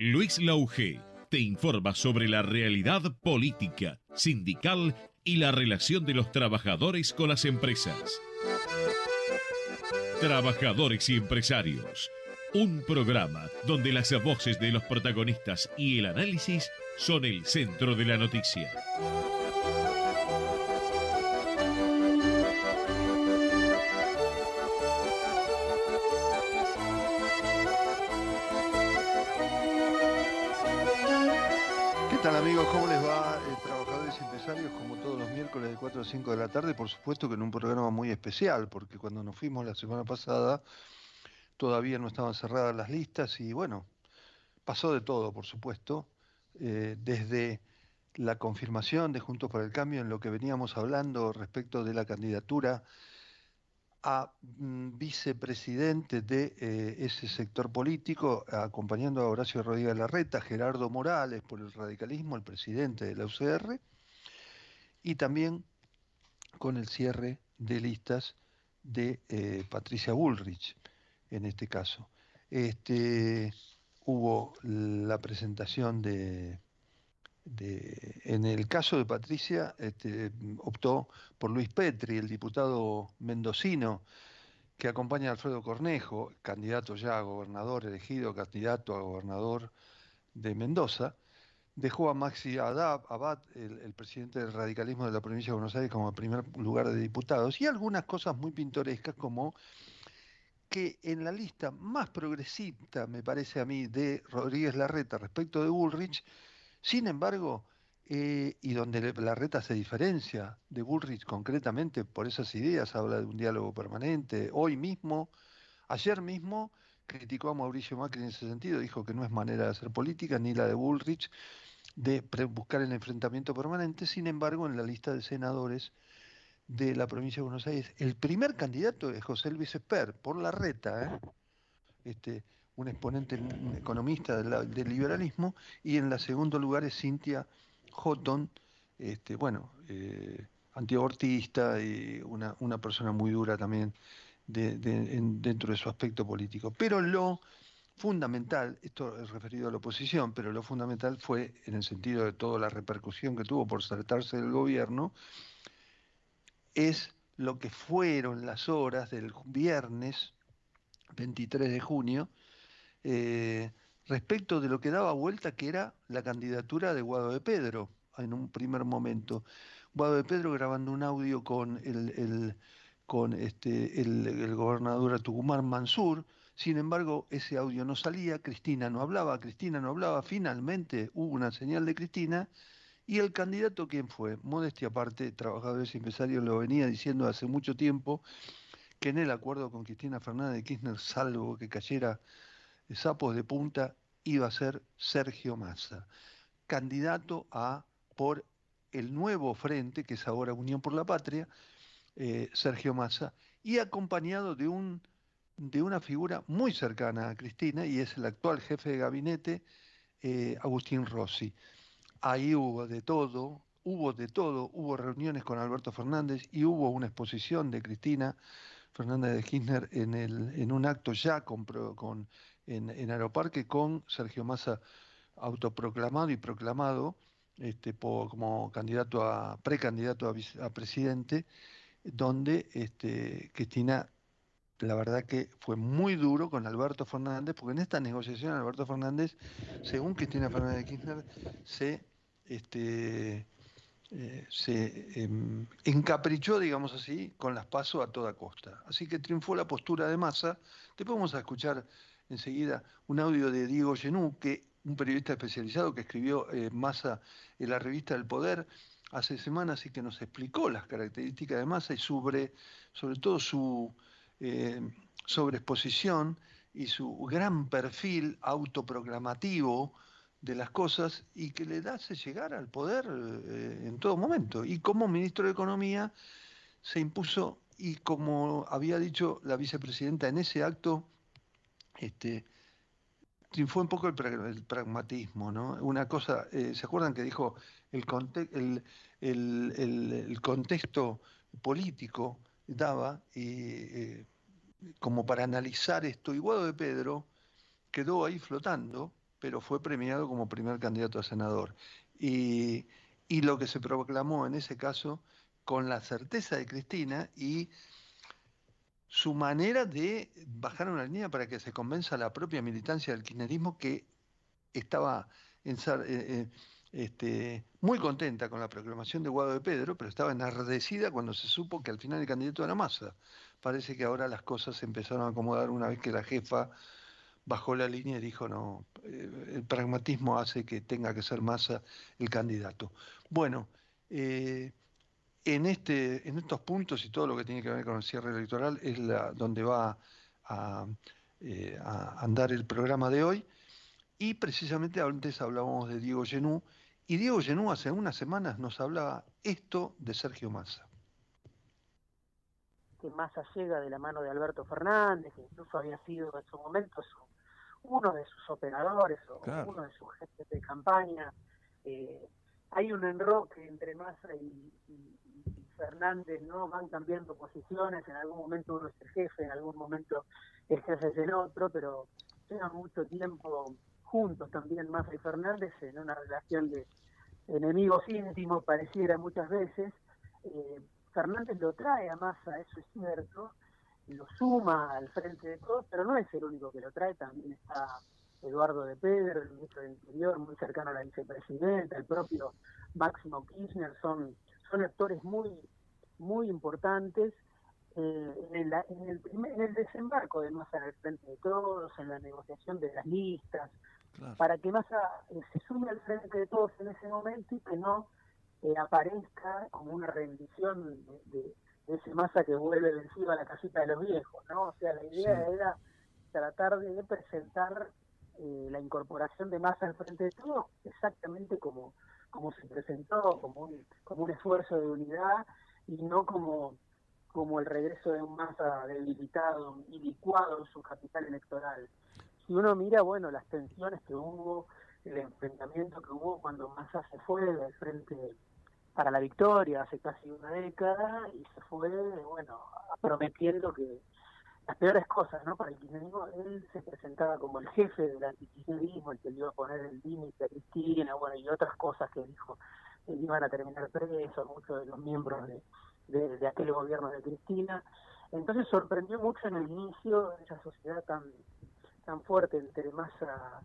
Luis Lauge te informa sobre la realidad política, sindical y la relación de los trabajadores con las empresas. Trabajadores y empresarios. Un programa donde las voces de los protagonistas y el análisis son el centro de la noticia. ¿Qué tal, amigos? ¿Cómo les va? Trabajadores y empresarios, como todos los miércoles de 4 a 5 de la tarde, por supuesto que en un programa muy especial, porque cuando nos fuimos la semana pasada todavía no estaban cerradas las listas y bueno, pasó de todo, por supuesto, desde la confirmación de Juntos por el Cambio en lo que veníamos hablando respecto de la candidatura a vicepresidente de ese sector político, acompañando a Horacio Rodríguez Larreta, Gerardo Morales por el radicalismo, el presidente de la UCR, y también con el cierre de listas de Patricia Bullrich, en este caso. Hubo la presentación en el caso de Patricia, optó por Luis Petri, el diputado mendocino, que acompaña a Alfredo Cornejo, candidato ya a gobernador elegido, candidato a gobernador de Mendoza. Dejó a Maxi Abad, el presidente del radicalismo de la provincia de Buenos Aires, como primer lugar de diputados, y algunas cosas muy pintorescas, como que en la lista más progresista, me parece a mí, de Rodríguez Larreta respecto de Bullrich, sin embargo, y donde Larreta se diferencia de Bullrich concretamente por esas ideas, habla de un diálogo permanente, hoy mismo, ayer mismo, criticó a Mauricio Macri en ese sentido, dijo que no es manera de hacer política, ni la de Bullrich, de buscar el enfrentamiento permanente. Sin embargo, en la lista de senadores de la provincia de Buenos Aires, el primer candidato es José Luis Esper, por Larreta, este, un exponente, un economista del liberalismo, y en el segundo lugar es Cynthia Houghton, bueno, antiabortista y una persona muy dura también dentro de su aspecto político. Pero lo fundamental, esto es referido a la oposición, pero lo fundamental fue, en el sentido de toda la repercusión que tuvo por tratarse del gobierno, es lo que fueron las horas del viernes 23 de junio, eh, respecto de lo que daba vuelta, que era la candidatura de Guado de Pedro, en un primer momento. Guado de Pedro grabando un audio con el gobernador de Tucumán, Mansur. Sin embargo, ese audio no salía, Cristina no hablaba, finalmente hubo una señal de Cristina, y el candidato, ¿quién fue? Modestia aparte, trabajadores y empresarios lo venía diciendo hace mucho tiempo, que en el acuerdo con Cristina Fernández de Kirchner, salvo que cayera sapos de punta, iba a ser Sergio Massa, candidato por el nuevo frente, que es ahora Unión por la Patria, Sergio Massa, y acompañado de una figura muy cercana a Cristina, y es el actual jefe de gabinete, Agustín Rossi. Ahí hubo de todo, hubo reuniones con Alberto Fernández y hubo una exposición de Cristina Fernández de Kirchner en un acto ya en Aeroparque, con Sergio Massa autoproclamado y proclamado, como precandidato a presidente, donde Cristina, la verdad que fue muy duro con Alberto Fernández, porque en esta negociación Alberto Fernández, según Cristina Fernández de Kirchner, se este, encaprichó, digamos así, con las PASO a toda costa. Así que triunfó la postura de Massa. Después vamos a escuchar enseguida un audio de Diego Genú, un periodista especializado que escribió Massa en la revista El Poder hace semanas, y que nos explicó las características de Massa y sobre todo su eh, sobreexposición y su gran perfil autoproclamativo de las cosas, y que le hace llegar al poder en todo momento. Y como ministro de Economía se impuso, y como había dicho la vicepresidenta en ese acto, este, triunfó un poco el pragmatismo, ¿no? Una cosa, ¿se acuerdan que dijo el contexto político daba, como para analizar esto? Y Guado de Pedro quedó ahí flotando, pero fue premiado como primer candidato a senador. Y, y lo que se proclamó en ese caso, con la certeza de Cristina y su manera de bajar una línea para que se convenza a la propia militancia del kirchnerismo que estaba muy contenta con la proclamación de Guado de Pedro, pero estaba enardecida cuando se supo que al final el candidato era Massa. Parece que ahora las cosas se empezaron a acomodar una vez que la jefa bajó la línea y dijo, no, el pragmatismo hace que tenga que ser Massa el candidato. Bueno, eh, en estos puntos y todo lo que tiene que ver con el cierre electoral es donde va a, a andar el programa de hoy. Y precisamente antes hablábamos de Diego Genú, y Diego Genú hace unas semanas nos hablaba esto de Sergio Massa. Que Massa llega de la mano de Alberto Fernández, que incluso había sido en su momento uno de sus operadores o claro, uno de sus jefes de campaña. Hay un enroque entre Massa y Fernández, ¿no? Van cambiando posiciones, en algún momento uno es el jefe, en algún momento el jefe es el otro, pero llevan mucho tiempo juntos también Massa y Fernández en una relación de enemigos íntimos, pareciera muchas veces. Fernández lo trae a Massa, eso es cierto, y lo suma al frente de todos, pero no es el único que lo trae, también está Eduardo de Pedro, el ministro del Interior, muy cercano a la vicepresidenta, el propio Máximo Kirchner, son actores muy importantes en el desembarco de Massa en el frente de todos, en la negociación de las listas, claro, para que Massa se sume al frente de todos en ese momento y que no aparezca como una rendición de ese Massa que vuelve vencido a la casita de los viejos, ¿no? O sea, la idea sí era tratar de presentar la incorporación de Massa al frente de todos exactamente como se presentó, como un esfuerzo de unidad y no como el regreso de un Massa debilitado y licuado en su capital electoral. Si uno mira, bueno, las tensiones que hubo, el enfrentamiento que hubo cuando Massa se fue del Frente para la Victoria hace casi una década y se fue, bueno, prometiendo que las peores cosas, ¿no? Para el kirchnerismo, él se presentaba como el jefe del antikirchnerismo, el que le iba a poner el límite a Cristina, bueno, y otras cosas que dijo, que iban a terminar presos muchos de los miembros de aquel gobierno de Cristina. Entonces sorprendió mucho en el inicio esa sociedad tan fuerte entre Massa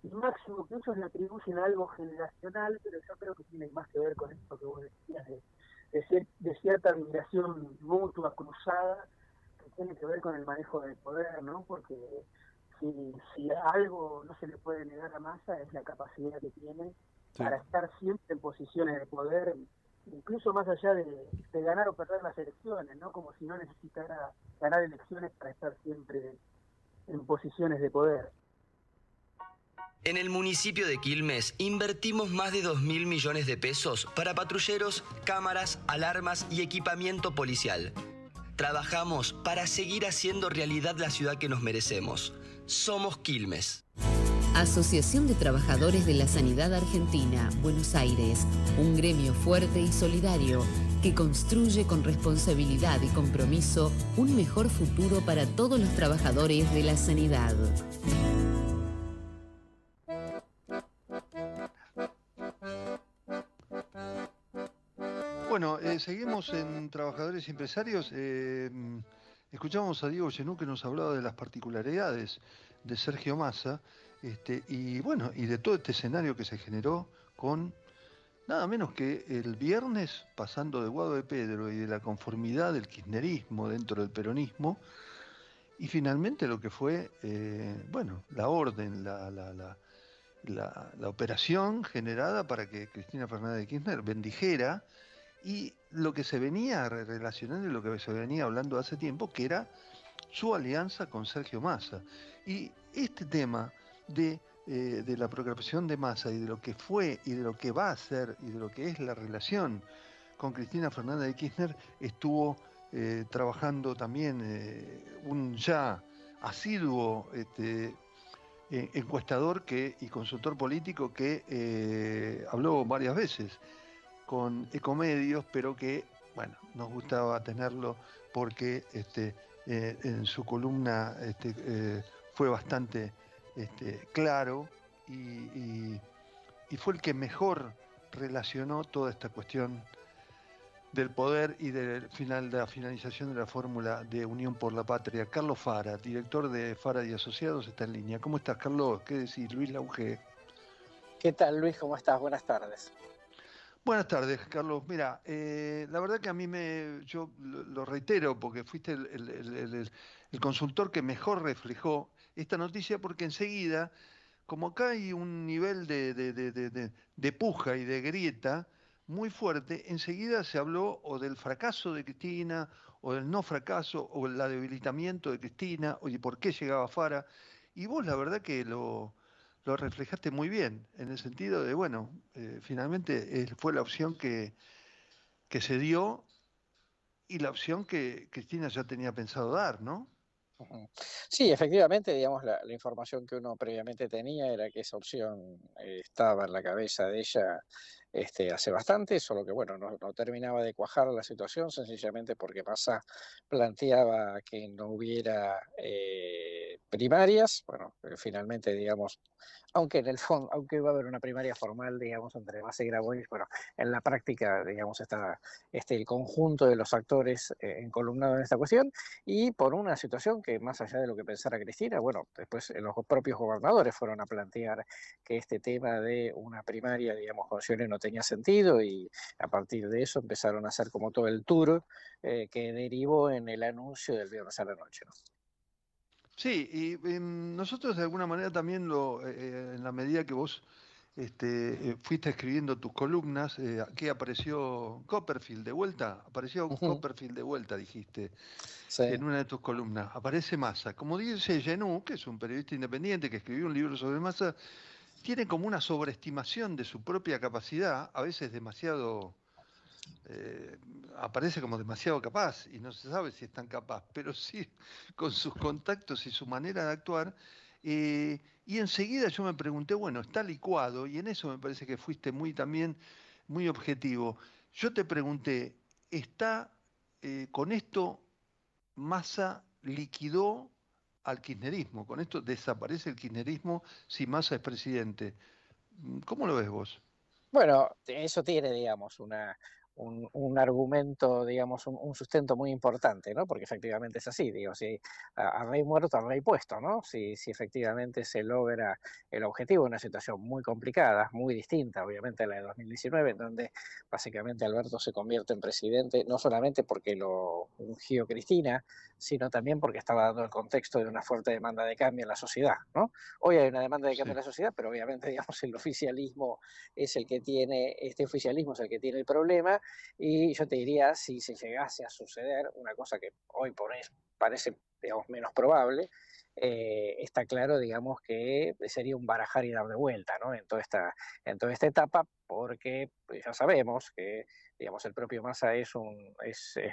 y Máximo, que ellos le atribuyen algo generacional, pero yo creo que tiene más que ver con esto que vos decías, de cierta admiración mutua, cruzada, que tiene que ver con el manejo del poder, ¿no? Porque si algo no se le puede negar a Massa es la capacidad que tiene para estar siempre en posiciones de poder, incluso más allá de ganar o perder las elecciones, ¿no? Como si no necesitara ganar elecciones para estar siempre en posiciones de poder. En el municipio de Quilmes invertimos más de 2.000 millones de pesos para patrulleros, cámaras, alarmas y equipamiento policial. Trabajamos para seguir haciendo realidad la ciudad que nos merecemos. Somos Quilmes. Asociación de Trabajadores de la Sanidad Argentina, Buenos Aires, un gremio fuerte y solidario que construye con responsabilidad y compromiso un mejor futuro para todos los trabajadores de la sanidad. Bueno, seguimos en Trabajadores y Empresarios. Escuchamos a Diego Genú que nos hablaba de las particularidades de Sergio Massa y bueno, y de todo este escenario que se generó con nada menos que el viernes pasando de Guado de Pedro y de la conformidad del kirchnerismo dentro del peronismo y finalmente lo que fue, bueno, la orden, la operación generada para que Cristina Fernández de Kirchner bendijera y lo que se venía relacionando y lo que se venía hablando hace tiempo, que era su alianza con Sergio Massa. Y este tema de la proclamación de Massa y de lo que fue y de lo que va a ser y de lo que es la relación con Cristina Fernández de Kirchner estuvo trabajando también un ya asiduo encuestador y consultor político que habló varias veces con Ecomedios, pero que, bueno, nos gustaba tenerlo porque en su columna fue bastante claro y fue el que mejor relacionó toda esta cuestión del poder y de la finalización de la fórmula de Unión por la Patria. Carlos Fara, director de Fara y Asociados, está en línea. ¿Cómo estás, Carlos? ¿Qué decís? Luis Lauge. ¿Qué tal, Luis? ¿Cómo estás? Buenas tardes. Buenas tardes, Carlos. Mira, la verdad que a mí yo lo reitero porque fuiste el consultor que mejor reflejó esta noticia, porque enseguida, como acá hay un nivel de puja y de grieta muy fuerte, enseguida se habló o del fracaso de Cristina, o del no fracaso, o el debilitamiento de Cristina, o de por qué llegaba Fara. Y vos la verdad que lo reflejaste muy bien, en el sentido de, bueno, finalmente fue la opción que se dio y la opción que Cristina ya tenía pensado dar, ¿no? Sí, efectivamente, digamos, la información que uno previamente tenía era que esa opción estaba en la cabeza de ella hace bastante, solo que, bueno, no terminaba de cuajar la situación, sencillamente porque Massa planteaba que no hubiera primarias. Bueno, finalmente, digamos, aunque en el fondo, aunque va a haber una primaria formal, digamos, entre Massa y Grabois, bueno, en la práctica, digamos, está el conjunto de los actores encolumnado en esta cuestión, y por una situación que, más allá de lo que pensara Cristina, bueno, después los propios gobernadores fueron a plantear que este tema de una primaria, digamos, con Scione no tenía sentido, y a partir de eso empezaron a hacer como todo el tour que derivó en el anuncio del viernes a la noche, ¿no? Sí, y nosotros de alguna manera también en la medida que vos fuiste escribiendo tus columnas, aquí apareció Copperfield de vuelta, Copperfield de vuelta, dijiste, Sí. en una de tus columnas, aparece Massa. Como dice Genú, que es un periodista independiente que escribió un libro sobre Massa, tiene como una sobreestimación de su propia capacidad, a veces demasiado aparece como demasiado capaz y no se sabe si es tan capaz, pero sí con sus contactos y su manera de actuar. Y enseguida yo me pregunté, bueno, está licuado, y en eso me parece que fuiste también muy objetivo. Yo te pregunté, ¿está con esto Massa liquidó al kirchnerismo? ¿Con esto desaparece el kirchnerismo si Massa es presidente? ¿Cómo lo ves vos? Bueno, eso tiene, digamos, un argumento, digamos, un sustento muy importante, ¿no? Porque efectivamente es así, digo, si a rey muerto, a rey puesto, ¿no? Si efectivamente se logra el objetivo, una situación muy complicada, muy distinta, obviamente, a la de 2019, en donde básicamente Alberto se convierte en presidente, no solamente porque lo ungió Cristina, sino también porque estaba dando el contexto de una fuerte demanda de cambio en la sociedad, ¿no? Hoy hay una demanda de cambio en la sociedad, pero obviamente, digamos, el oficialismo es el que tiene, este oficialismo es el que tiene el problema, y yo te diría, si se llegase a suceder, una cosa que hoy por hoy parece, digamos, menos probable, está claro, digamos, que sería un barajar y dar de vuelta, ¿no? En toda esta etapa, porque pues, ya sabemos que, digamos, el propio Massa es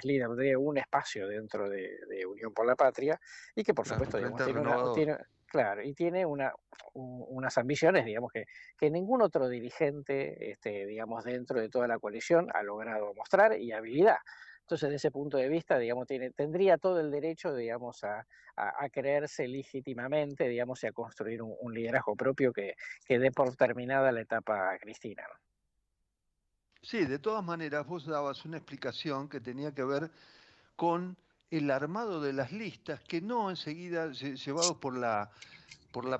líder de un espacio dentro de Unión por la Patria, y que por Claro, supuesto, digamos, Frente Renovador. claro, y tiene unas ambiciones, digamos, que ningún otro dirigente, digamos, dentro de toda la coalición ha logrado mostrar, y habilidad. Entonces, desde ese punto de vista, digamos, tendría todo el derecho, digamos, a creerse legítimamente, digamos, y a construir un liderazgo propio que dé por terminada la etapa Cristina, ¿no? Sí, de todas maneras, vos dabas una explicación que tenía que ver con el armado de las listas, que no enseguida, llevados por la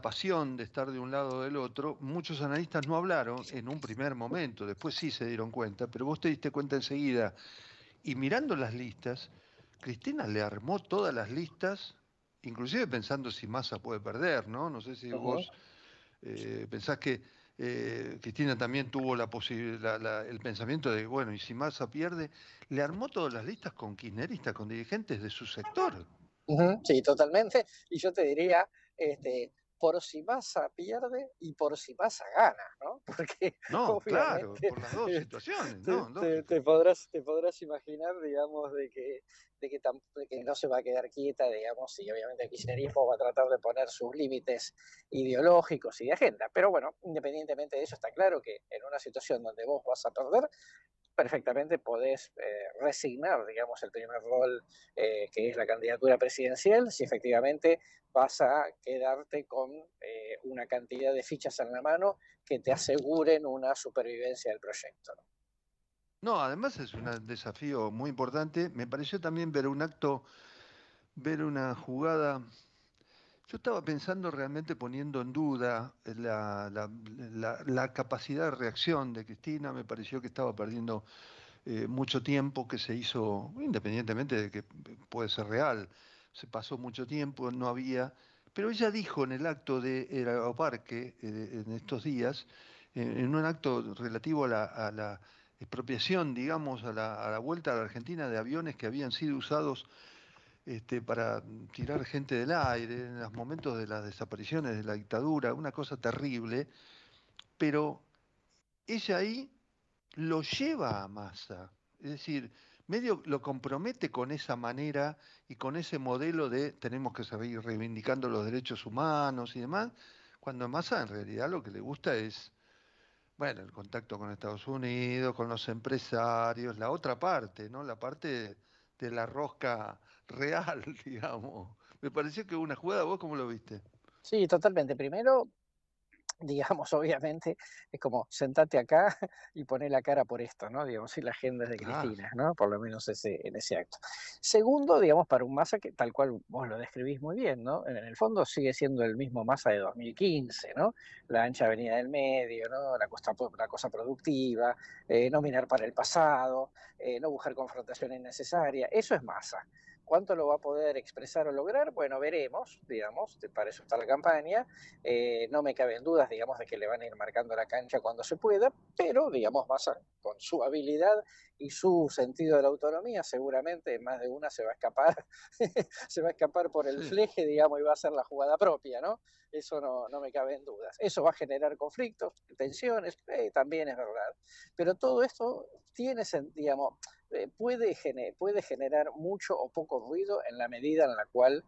pasión de estar de un lado o del otro, muchos analistas no hablaron en un primer momento, después sí se dieron cuenta, pero vos te diste cuenta enseguida. Y mirando las listas, Cristina le armó todas las listas, inclusive pensando si Massa puede perder, ¿no? No sé si Uh-huh. vos pensás que Cristina también tuvo el pensamiento de, bueno, y si Massa pierde, le armó todas las listas con kirchneristas, con dirigentes de su sector. Uh-huh. Sí, totalmente. Y yo te diría, por si Massa pierde y por si Massa gana, ¿no? Porque No, claro, obviamente por las dos situaciones, ¿no? Lógico. te podrás imaginar, digamos, de que no se va a quedar quieta, digamos, y obviamente el kirchnerismo va a tratar de poner sus límites ideológicos y de agenda. Pero bueno, independientemente de eso, está claro que en una situación donde vos vas a perder, perfectamente podés resignar, digamos, el primer rol que es la candidatura presidencial, si efectivamente vas a quedarte con una cantidad de fichas en la mano que te aseguren una supervivencia del proyecto. No, además es un desafío muy importante. Me pareció también ver un acto, ver una jugada. Yo estaba pensando realmente poniendo en duda la capacidad de reacción de Cristina. Me pareció que estaba perdiendo mucho tiempo, que se hizo, independientemente de que puede ser real, se pasó mucho tiempo, no había. Pero ella dijo en el acto de Aeroparque en estos días, en un acto relativo a la expropiación, digamos, a la vuelta a la Argentina de aviones que habían sido usados para tirar gente del aire en los momentos de las desapariciones de la dictadura, una cosa terrible, pero ella ahí lo lleva a Massa, es decir, medio lo compromete con esa manera y con ese modelo de tenemos que seguir reivindicando los derechos humanos y demás, cuando a Massa en realidad lo que le gusta es, bueno, el contacto con Estados Unidos, con los empresarios, la otra parte, ¿no? La parte de la rosca real, digamos. Me pareció que una jugada, ¿vos cómo lo viste? Sí, totalmente. Primero, digamos, obviamente, es como sentate acá y poné la cara por esto, ¿no? Digamos, y la agenda es de Claro. Cristina, ¿no? Por lo menos en ese acto. Segundo, digamos, para un Massa que tal cual vos lo describís muy bien, ¿no? En el fondo sigue siendo el mismo Massa de 2015, ¿no? La ancha avenida del medio, ¿no? La cosa productiva, no mirar para el pasado, no buscar confrontación innecesaria. Eso es Massa. ¿Cuánto lo va a poder expresar o lograr? Bueno, veremos, digamos, para eso está la campaña. No me caben dudas, digamos, de que le van a ir marcando la cancha cuando se pueda, pero, digamos, Massa, con su habilidad y su sentido de la autonomía, seguramente más de una se va a escapar, se va a escapar por el Sí. fleje, digamos, y va a hacer la jugada propia, ¿no? Eso no me cabe en dudas. Eso va a generar conflictos, tensiones, también es verdad. Pero todo esto tiene, digamos, puede generar mucho o poco ruido en la medida en la cual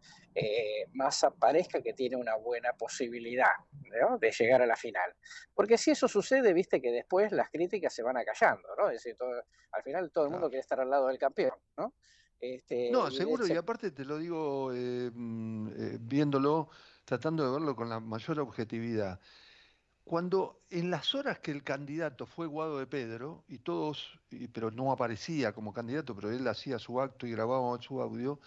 Massa parezca que tiene una buena posibilidad, ¿no?, de llegar a la final. Porque si eso sucede, viste que después las críticas se van acallando, ¿no? Es decir, al final todo el mundo Claro. quiere estar al lado del campeón, ¿no? No, Y seguro, y aparte te lo digo viéndolo, tratando de verlo con la mayor objetividad. Cuando en las horas que el candidato fue Guado de Pedro, y todos, pero no aparecía como candidato, pero él hacía su acto y grababa su audio,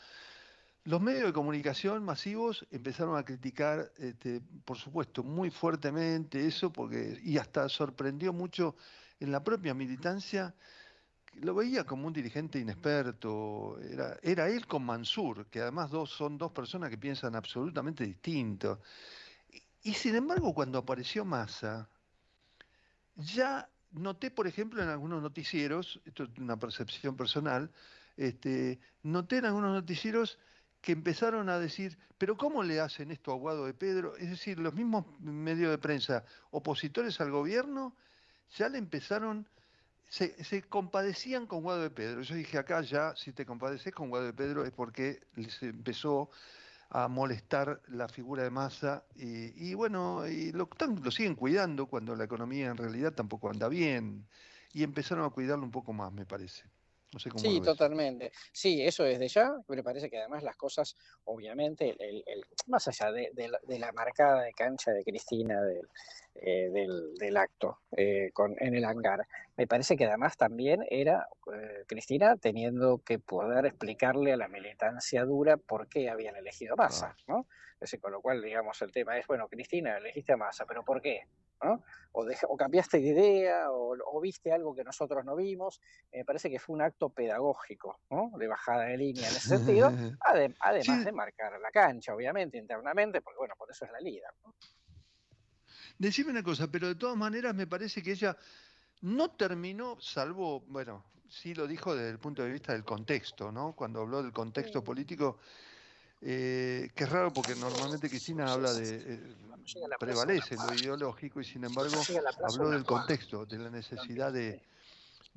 los medios de comunicación masivos empezaron a criticar, por supuesto, muy fuertemente eso, porque, y hasta sorprendió mucho en la propia militancia, que lo veía como un dirigente inexperto, era él con Mansur, que además son dos personas que piensan absolutamente distinto. Y sin embargo, cuando apareció Massa, ya noté, por ejemplo, en algunos noticieros, esto es una percepción personal, noté en algunos noticieros que empezaron a decir, pero ¿cómo le hacen esto a Guado de Pedro? Es decir, los mismos medios de prensa opositores al gobierno ya le empezaron, se compadecían con Guado de Pedro. Yo dije, acá ya, si te compadeces con Guado de Pedro es porque les empezó a molestar la figura de Massa y bueno, y lo siguen cuidando cuando la economía en realidad tampoco anda bien y empezaron a cuidarlo un poco más, me parece. No sé cómo lo sí, ves. totalmente. Sí, eso desde ya. Me parece que además las cosas, obviamente, más allá de la marcada de cancha de Cristina del acto en el hangar, me parece que además también era Cristina teniendo que poder explicarle a la militancia dura por qué habían elegido a Massa, Claro. ¿no? Es decir, con lo cual, digamos, el tema es, bueno, Cristina, elegiste a Massa, pero ¿por qué? ¿No? O cambiaste de idea, o viste algo que nosotros no vimos. Me parece que fue un acto pedagógico, ¿no?, de bajada de línea en ese sentido, además Sí, de marcar la cancha, obviamente, internamente, porque bueno, por eso es la líder, ¿no? decime una cosa, pero de todas maneras me parece que ella no terminó, salvo, bueno, sí lo dijo desde el punto de vista del contexto, ¿no? Cuando habló del contexto político, que es raro porque normalmente Cristina habla Cuando llega a la plaza una prevalece lo cuadra, ideológico y sin cuando embargo llega a la plaza habló una del cuadra, contexto, de la donde, necesidad de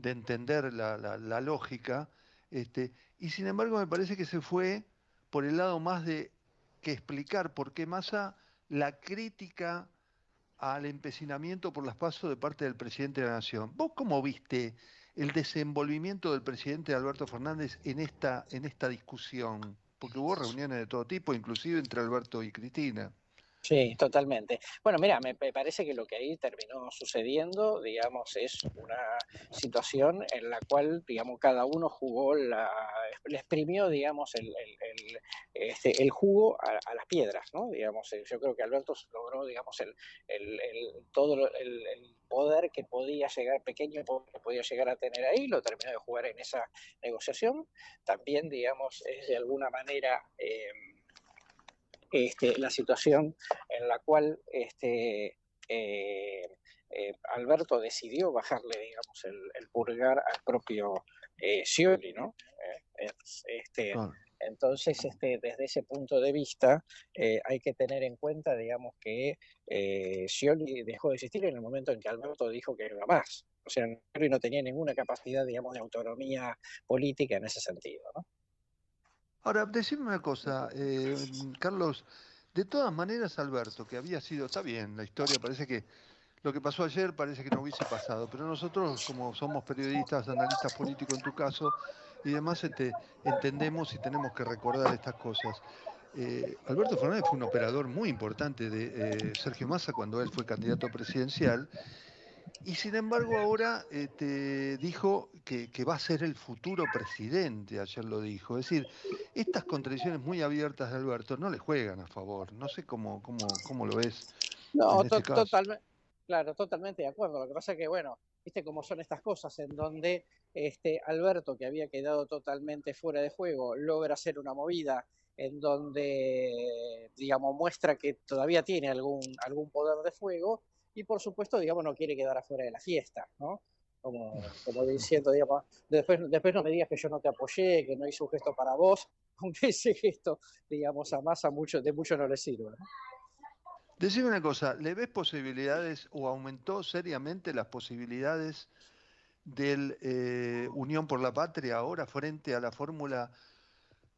entender la lógica, y sin embargo me parece que se fue por el lado más de que explicar por qué Massa la crítica al empecinamiento por las PASO de parte del presidente de la Nación. ¿Vos cómo viste el desenvolvimiento del presidente Alberto Fernández en esta discusión? Porque hubo reuniones de todo tipo, inclusive entre Alberto y Cristina. Sí, totalmente. Bueno, mira, me parece que lo que ahí terminó sucediendo, digamos, es una situación en la cual, digamos, cada uno le exprimió, digamos, el jugo a las piedras, ¿no? Digamos, yo creo que Alberto logró, digamos, todo el poder que podía llegar, pequeño poder que podía llegar a tener ahí, lo terminó de jugar en esa negociación. También, digamos, es de alguna manera... la situación en la cual Alberto decidió bajarle, digamos, el pulgar al propio Scioli, ¿no? Claro. Entonces, desde ese punto de vista, hay que tener en cuenta, digamos, que Scioli dejó de existir en el momento en que Alberto dijo que no iba más. O sea, Scioli no tenía ninguna capacidad, digamos, de autonomía política en ese sentido, ¿no? Ahora, decime una cosa, Carlos, de todas maneras Alberto, que había sido, está bien, la historia parece que lo que pasó ayer parece que no hubiese pasado, pero nosotros como somos periodistas, analistas políticos en tu caso, y demás, entendemos y tenemos que recordar estas cosas. Alberto Fernández fue un operador muy importante de Sergio Massa cuando él fue candidato presidencial. Y sin embargo ahora dijo que va a ser el futuro presidente, ayer lo dijo. Es decir, estas contradicciones muy abiertas de Alberto no le juegan a favor. No sé cómo lo ves en No, este caso. totalmente, claro, totalmente de acuerdo. Lo que pasa es que, bueno, viste cómo son estas cosas en donde Alberto, que había quedado totalmente fuera de juego, logra hacer una movida en donde, digamos, muestra que todavía tiene algún poder de fuego y, por supuesto, digamos, no quiere quedar afuera de la fiesta, ¿no? Como diciendo, digamos, después no me digas que yo no te apoyé, que no hice un gesto para vos, aunque ese gesto, digamos, a Massa de mucho no le sirve, ¿no? Decime una cosa, ¿le ves posibilidades o aumentó seriamente las posibilidades del Unión por la Patria ahora frente a la fórmula?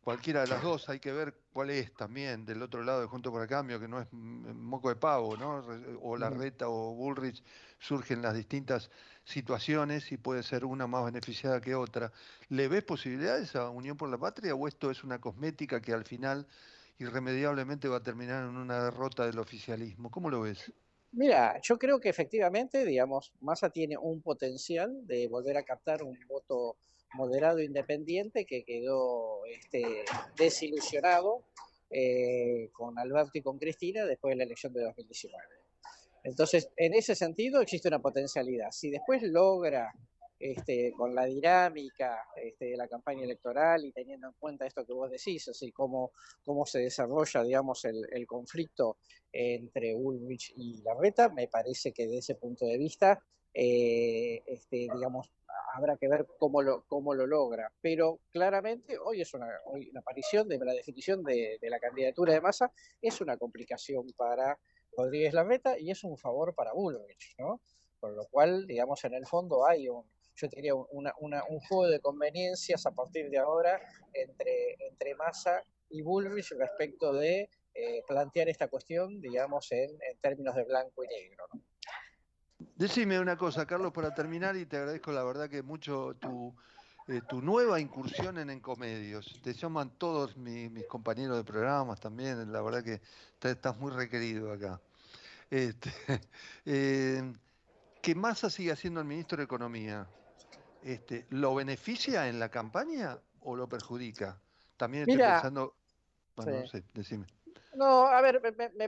Cualquiera de las dos, hay que ver cuál es también del otro lado de Junto por el Cambio, que no es moco de pavo, ¿no? O Larreta o Bullrich, surgen las distintas situaciones y puede ser una más beneficiada que otra. ¿Le ves posibilidades a Unión por la Patria o esto es una cosmética que al final irremediablemente va a terminar en una derrota del oficialismo? ¿Cómo lo ves? Mira, yo creo que efectivamente, digamos, Massa tiene un potencial de volver a captar un voto moderado e independiente que quedó desilusionado con Alberto y con Cristina después de la elección de 2019. Entonces, en ese sentido existe una potencialidad. Si después logra, con la dinámica de la campaña electoral y teniendo en cuenta esto que vos decís, así cómo se desarrolla, digamos, el conflicto entre Bullrich y Larreta, me parece que desde ese punto de vista, digamos, habrá que ver cómo lo logra. Pero claramente hoy la aparición de la definición de la candidatura de Massa es una complicación para Rodríguez Larreta y es un favor para Bullrich, ¿no? Por lo cual, digamos, en el fondo hay yo diría, un juego de conveniencias a partir de ahora entre Massa y Bullrich respecto de plantear esta cuestión, digamos, en términos de blanco y negro, ¿no? Decime una cosa, Carlos, para terminar, y te agradezco la verdad que mucho tu nueva incursión en Encomedios. Te llaman todos mis compañeros de programas también, la verdad que estás muy requerido acá. Este, eh, que Massa siga siendo el ministro de Economía, ¿lo beneficia en la campaña o lo perjudica? También estoy Mira, pensando, bueno, no sí. sé, decime. No, a ver,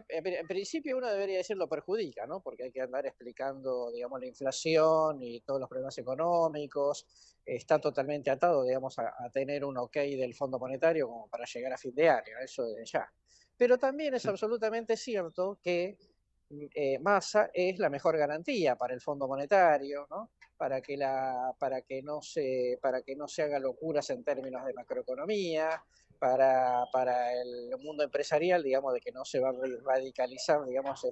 en principio uno debería decir lo perjudica, ¿no? Porque hay que andar explicando, digamos, la inflación y todos los problemas económicos. Está totalmente atado, digamos, a tener un ok del Fondo Monetario como para llegar a fin de año, eso desde ya. Pero también es Sí. absolutamente cierto que Massa es la mejor garantía para el Fondo Monetario, ¿no? Para que no se haga locuras en términos de macroeconomía, para el mundo empresarial, digamos, de que no se va a radicalizar, digamos,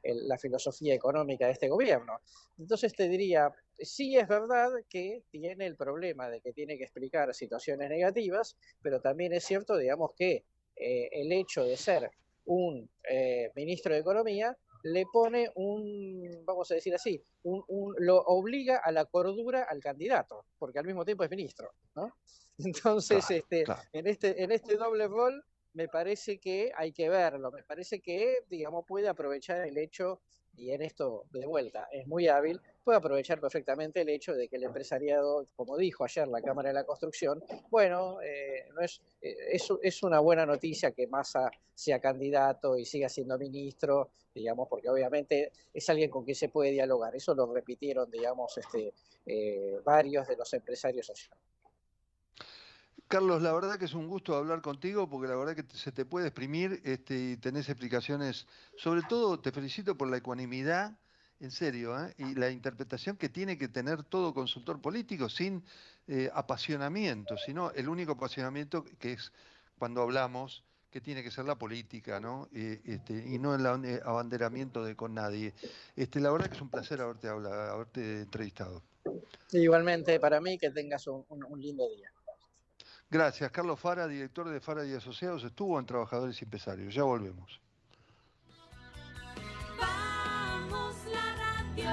la filosofía económica de este gobierno. Entonces te diría, sí es verdad que tiene el problema de que tiene que explicar situaciones negativas, pero también es cierto, digamos, que el hecho de ser un ministro de Economía le pone vamos a decir así, lo obliga a la cordura al candidato, porque al mismo tiempo es ministro, ¿no? Entonces, Claro. en este doble rol, me parece que hay que verlo, me parece que, digamos, puede aprovechar el hecho, y en esto de vuelta es muy hábil, puede aprovechar perfectamente el hecho de que el empresariado, como dijo ayer la Cámara de la Construcción, bueno, no es una buena noticia que Massa sea candidato y siga siendo ministro, digamos, porque obviamente es alguien con quien se puede dialogar. Eso lo repitieron, digamos, varios de los empresarios ayer. Carlos, la verdad que es un gusto hablar contigo porque la verdad que se te puede exprimir y tenés explicaciones. Sobre todo te felicito por la ecuanimidad, en serio, y la interpretación que tiene que tener todo consultor político sin apasionamiento, sino el único apasionamiento que es cuando hablamos, que tiene que ser la política, ¿no? Y no el abanderamiento con nadie. La verdad que es un placer haberte entrevistado. Igualmente para mí, que tengas un lindo día. Gracias. Carlos Fara, director de Fara y Asociados, estuvo en Trabajadores y Empresarios. Ya volvemos. Vamos la radio,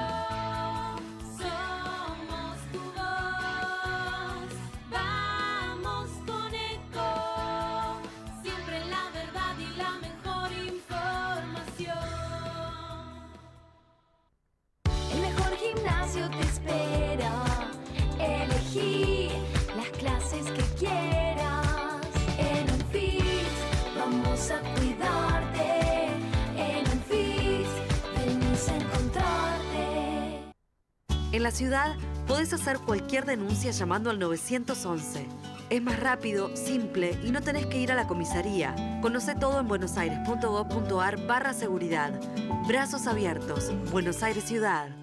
somos tu voz. Vamos con Eco, siempre la verdad y la mejor información. El mejor gimnasio te espera. Elegí las clases que quieras. En Unfit vamos a cuidarte. En Unfit venís a encontrarte. En la ciudad podés hacer cualquier denuncia llamando al 911. Es más rápido, simple y no tenés que ir a la comisaría. Conoce todo en buenosaires.gov.ar/seguridad. Brazos abiertos. Buenos Aires Ciudad.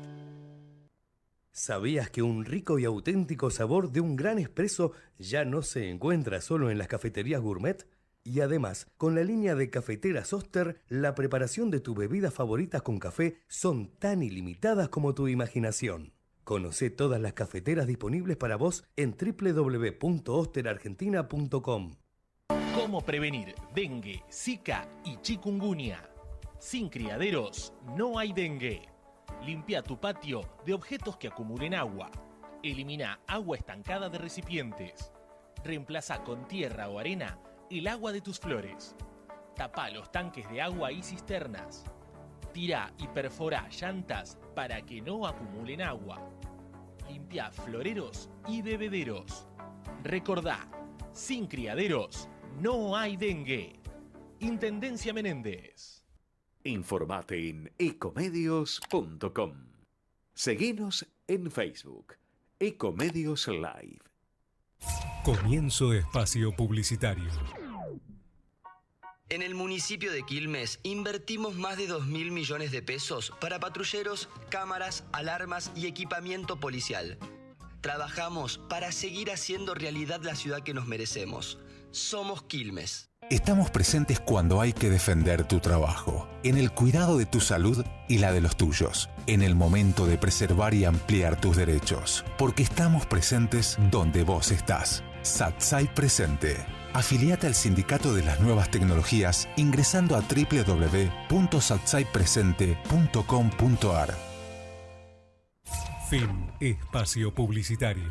¿Sabías que un rico y auténtico sabor de un gran espresso ya no se encuentra solo en las cafeterías gourmet? Y además, con la línea de cafeteras Oster, la preparación de tus bebidas favoritas con café son tan ilimitadas como tu imaginación. Conoce todas las cafeteras disponibles para vos en www.osterargentina.com. ¿Cómo prevenir dengue, zika y chikungunya? Sin criaderos no hay dengue. Limpia tu patio de objetos que acumulen agua. Elimina agua estancada de recipientes. Reemplaza con tierra o arena el agua de tus flores. Tapa los tanques de agua y cisternas. Tira y perfora llantas para que no acumulen agua. Limpia floreros y bebederos. Recordá, sin criaderos no hay dengue. Intendencia Menéndez. Informate en ecomedios.com. Seguinos en Facebook, Ecomedios Live. Comienzo espacio publicitario. En el municipio de Quilmes invertimos más de 2.000 millones de pesos para patrulleros, cámaras, alarmas y equipamiento policial. Trabajamos para seguir haciendo realidad la ciudad que nos merecemos. Somos Quilmes. Estamos presentes cuando hay que defender tu trabajo, en el cuidado de tu salud y la de los tuyos, en el momento de preservar y ampliar tus derechos, porque estamos presentes donde vos estás. SATSAI Presente. Afiliate al Sindicato de las Nuevas Tecnologías ingresando a www.satsaipresente.com.ar. Fin espacio publicitario.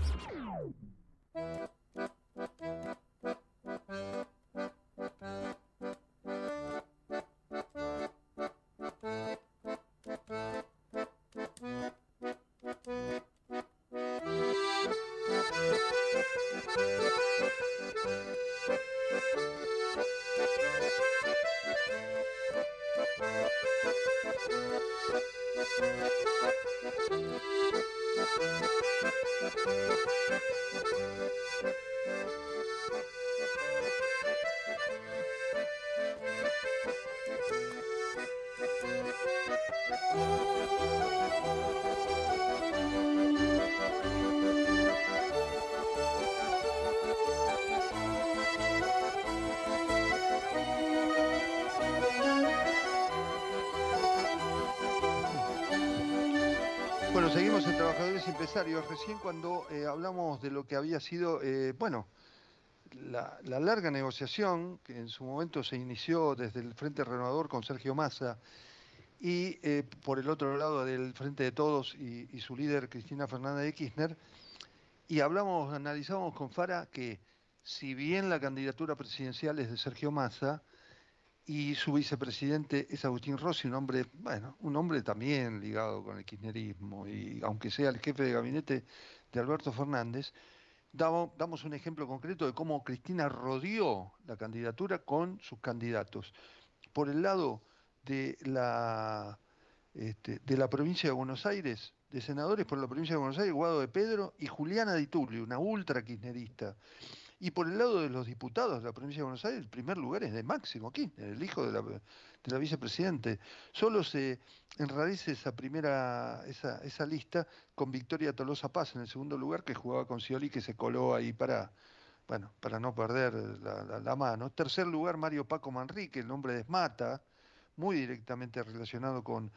Bueno, seguimos en Trabajadores y Empresarios. Recién cuando hablamos de lo que había sido, la larga negociación que en su momento se inició desde el Frente Renovador con Sergio Massa Y por el otro lado del Frente de Todos y su líder Cristina Fernández de Kirchner, y analizamos con Fara que si bien la candidatura presidencial es de Sergio Massa y su vicepresidente es Agustín Rossi, un hombre también ligado con el kirchnerismo, y aunque sea el jefe de gabinete de Alberto Fernández, damos un ejemplo concreto de cómo Cristina rodeó la candidatura con sus candidatos. Por el lado de la provincia de Buenos Aires, de senadores por la provincia de Buenos Aires, Guado de Pedro y Juliana Di Tulio, una ultra kirchnerista. Y por el lado de los diputados de la provincia de Buenos Aires, el primer lugar es de Máximo Kirchner, el hijo de la vicepresidente. Solo se enrarece esa lista con Victoria Tolosa Paz en el segundo lugar, que jugaba con Scioli, que se coló ahí para no perder la mano. Tercer lugar, Mario Paco Manrique, el nombre de Esmata, muy directamente relacionado con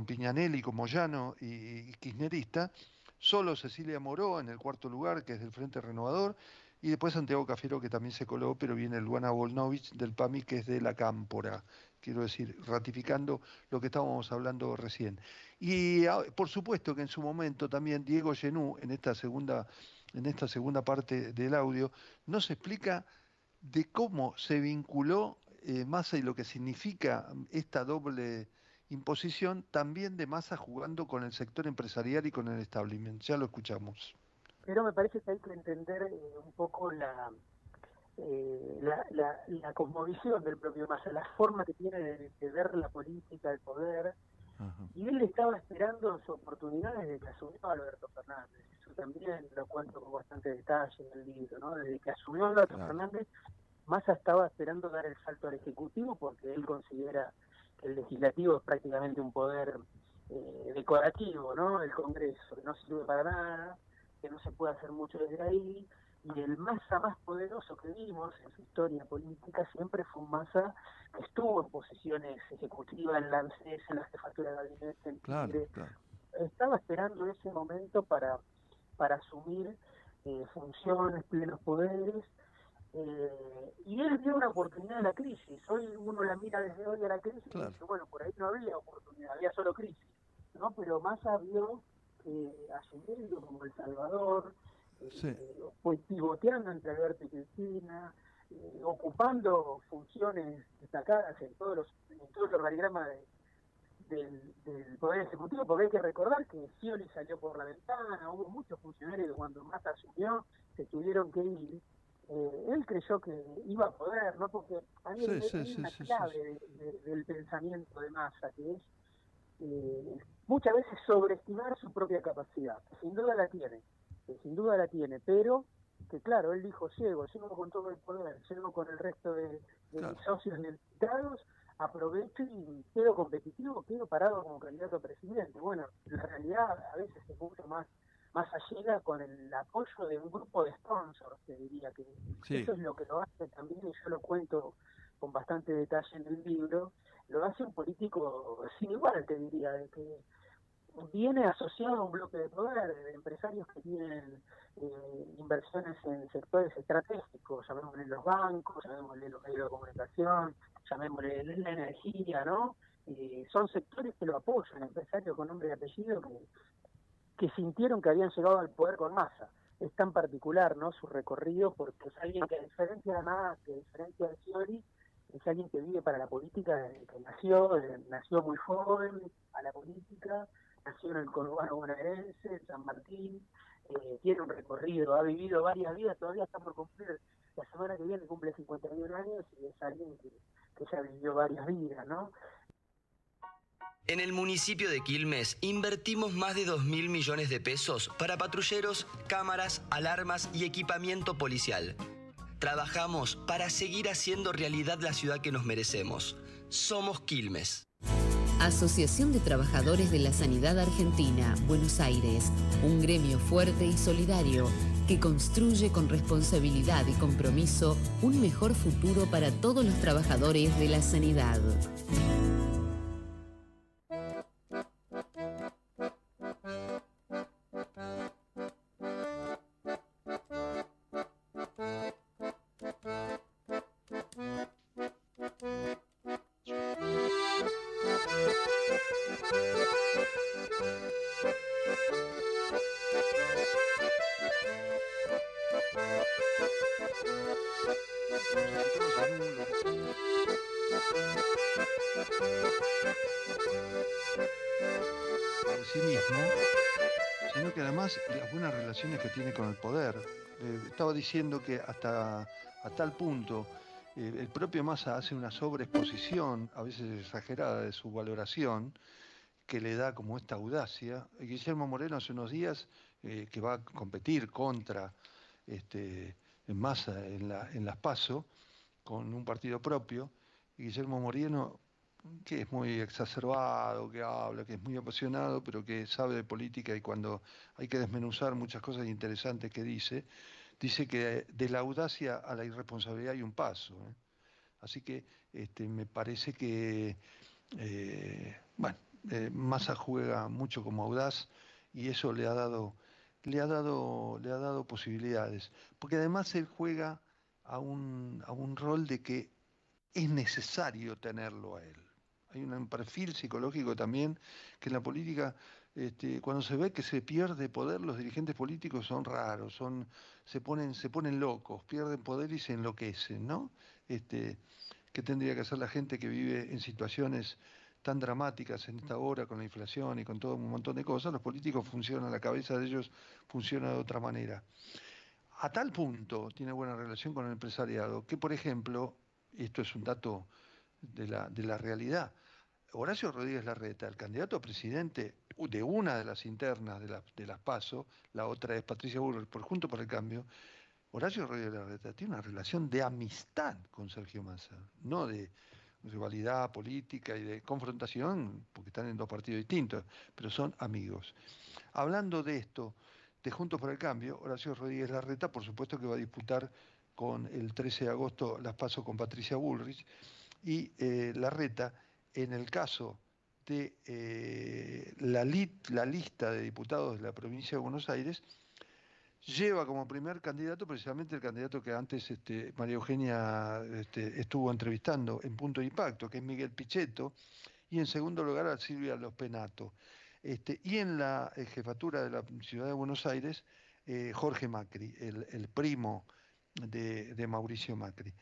Piñanelli, con Moyano y kirchnerista. Solo Cecilia Moró en el cuarto lugar, que es del Frente Renovador. Y después Santiago Cafiero, que también se coló, pero viene Luana Volnovich del PAMI, que es de la Cámpora. Quiero decir, ratificando lo que estábamos hablando recién. Y por supuesto que en su momento también Diego Genú, en esta segunda parte del audio, nos explica de cómo se vinculó Massa y lo que significa esta doble imposición, también de Massa jugando con el sector empresarial y con el establishment. Ya lo escuchamos. Pero me parece que hay que entender un poco la cosmovisión del propio Massa, la forma que tiene de ver la política, el poder. Ajá. Y él estaba esperando su oportunidad desde que asumió a Alberto Fernández. Eso también lo cuento con bastante detalle en el libro, ¿no? Desde que asumió a Alberto Fernández, Massa estaba esperando dar el salto al Ejecutivo, porque él considera que el Legislativo es prácticamente un poder decorativo, ¿no? El Congreso, que no sirve para nada, que no se puede hacer mucho desde ahí, y el Massa más poderoso que vimos en su historia política siempre fue un Massa que estuvo en posiciones ejecutivas en la ANSES, en la jefatura de gabinete, en Tigre. Estaba esperando ese momento para asumir funciones, plenos poderes, y él vio una oportunidad en la crisis. Hoy uno la mira desde hoy a la crisis y dice, bueno, por ahí no había oportunidad, había solo crisis, ¿no? Pero Massa vio asumiendo como El Salvador, pues pivoteando entre Alberto y Cristina, ocupando funciones destacadas en todo el organigrama del Poder Ejecutivo, porque hay que recordar que Scioli salió por la ventana, hubo muchos funcionarios que cuando Massa asumió se tuvieron que ir. Él creyó que iba a poder, ¿no? Porque hay una clave del pensamiento de Massa, que es muchas veces sobreestimar su propia capacidad, que sin duda la tiene, pero que claro, él dijo, llego con todo el poder, llego con el resto de mis socios necesitados, aprovecho y quedo competitivo, quedo parado como candidato a presidente. Bueno, la realidad a veces es mucho más allega con el apoyo de un grupo de sponsors, te diría que eso es lo que lo hace también, y yo lo cuento con bastante detalle en el libro, lo hace un político sin igual, te diría, de que viene asociado a un bloque de poder, de empresarios que tienen inversiones en sectores estratégicos, llamémosle los bancos, llamémosle los medios de comunicación, llamémosle la energía, ¿no? Son sectores que lo apoyan, empresarios con nombre y apellido que sintieron que habían llegado al poder con Massa. Es tan particular, ¿no?, su recorrido, porque es alguien que, a diferencia de Scioli, es alguien que vive para la política desde que nació muy joven a la política, nació en el conurbano bonaerense, en San Martín, tiene un recorrido, ha vivido varias vidas, todavía está por cumplir, la semana que viene cumple 51 años, y es alguien que ya vivió varias vidas, ¿no? En el municipio de Quilmes invertimos más de 2.000 millones de pesos para patrulleros, cámaras, alarmas y equipamiento policial. Trabajamos para seguir haciendo realidad la ciudad que nos merecemos. Somos Quilmes. Asociación de Trabajadores de la Sanidad Argentina, Buenos Aires. Un gremio fuerte y solidario que construye con responsabilidad y compromiso un mejor futuro para todos los trabajadores de la sanidad. sí mismo, sino que además las buenas relaciones que tiene con el poder. Estaba diciendo que hasta a tal punto el propio Massa hace una sobreexposición, a veces exagerada, de su valoración, que le da como esta audacia. Guillermo Moreno hace unos días, que va a competir contra Massa en las PASO, con un partido propio, y Guillermo Moreno, que es muy exacerbado, que habla, que es muy apasionado, pero que sabe de política, y cuando hay que desmenuzar muchas cosas interesantes que dice que de la audacia a la irresponsabilidad hay un paso. Así que me parece que Massa juega mucho como audaz, y eso le ha dado posibilidades, porque además él juega a un rol de que es necesario tenerlo a él. Hay un perfil psicológico también que en la política, cuando se ve que se pierde poder, los dirigentes políticos son raros, se ponen locos, pierden poder y se enloquecen, ¿no? ¿Qué tendría que hacer la gente que vive en situaciones tan dramáticas en esta hora, con la inflación y con todo un montón de cosas? Los políticos funcionan, la cabeza de ellos funciona de otra manera. A tal punto tiene buena relación con el empresariado que, por ejemplo, esto es un dato de la realidad, Horacio Rodríguez Larreta, el candidato a presidente de una de las internas de las PASO, la otra es Patricia Bullrich por Juntos por el Cambio, Horacio Rodríguez Larreta tiene una relación de amistad con Sergio Massa, no de rivalidad política y de confrontación, porque están en dos partidos distintos, pero son amigos. Hablando de esto, de Juntos por el Cambio, Horacio Rodríguez Larreta, por supuesto que va a disputar con el 13 de agosto las PASO con Patricia Bullrich, y Larreta, en el caso de la lista de diputados de la provincia de Buenos Aires, lleva como primer candidato precisamente el candidato que antes María Eugenia estuvo entrevistando en Punto de Impacto, que es Miguel Pichetto, y en segundo lugar a Silvia Los Penato. Y en la jefatura de la ciudad de Buenos Aires, Jorge Macri, el primo de Mauricio Macri,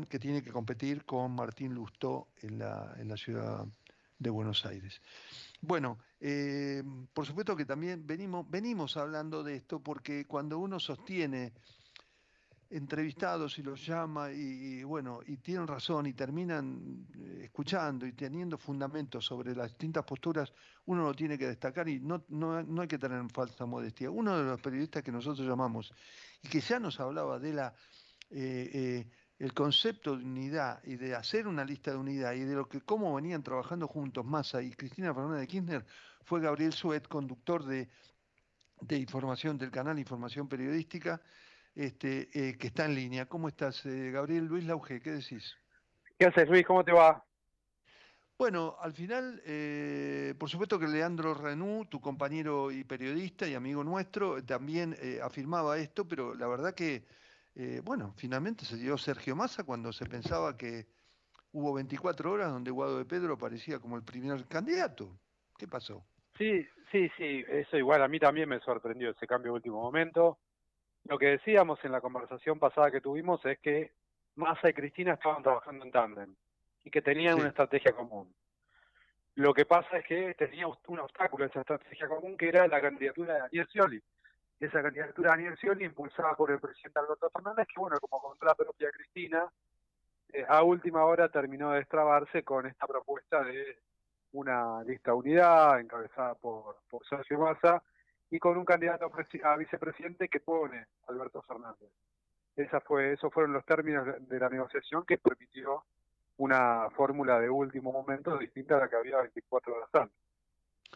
que tiene que competir con Martín Lustó en la ciudad de Buenos Aires. Bueno, por supuesto que también venimos hablando de esto, porque cuando uno sostiene entrevistados y los llama y tienen razón y terminan escuchando y teniendo fundamentos sobre las distintas posturas, uno lo tiene que destacar, y no hay que tener falsa modestia. Uno de los periodistas que nosotros llamamos y que ya nos hablaba de el concepto de unidad y de hacer una lista de unidad y de cómo venían trabajando juntos Massa y Cristina Fernández de Kirchner, fue Gabriel Suet, conductor de información del canal Información Periodística, que está en línea. ¿Cómo estás, Gabriel? Luis Lauge, ¿qué decís? ¿Qué haces, Luis? ¿Cómo te va? Bueno, al final, por supuesto que Leandro Renú, tu compañero y periodista y amigo nuestro, también afirmaba esto, pero la verdad que, finalmente se dio Sergio Massa cuando se pensaba que hubo 24 horas donde Guado de Pedro aparecía como el primer candidato. ¿Qué pasó? Sí, eso igual a mí también me sorprendió ese cambio de último momento. Lo que decíamos en la conversación pasada que tuvimos es que Massa y Cristina estaban trabajando en tándem y que tenían una estrategia común. Lo que pasa es que tenía un obstáculo en esa estrategia común, que era la candidatura de Daniel Scioli. Esa candidatura de Daniel Scioli, impulsada por el presidente Alberto Fernández, que como contó la propia Cristina, a última hora terminó de destrabarse con esta propuesta de una lista de unidad encabezada por Sergio Massa y con un candidato a vicepresidente que pone Alberto Fernández. Esos fueron los términos de la negociación que permitió una fórmula de último momento distinta a la que había 24 horas antes.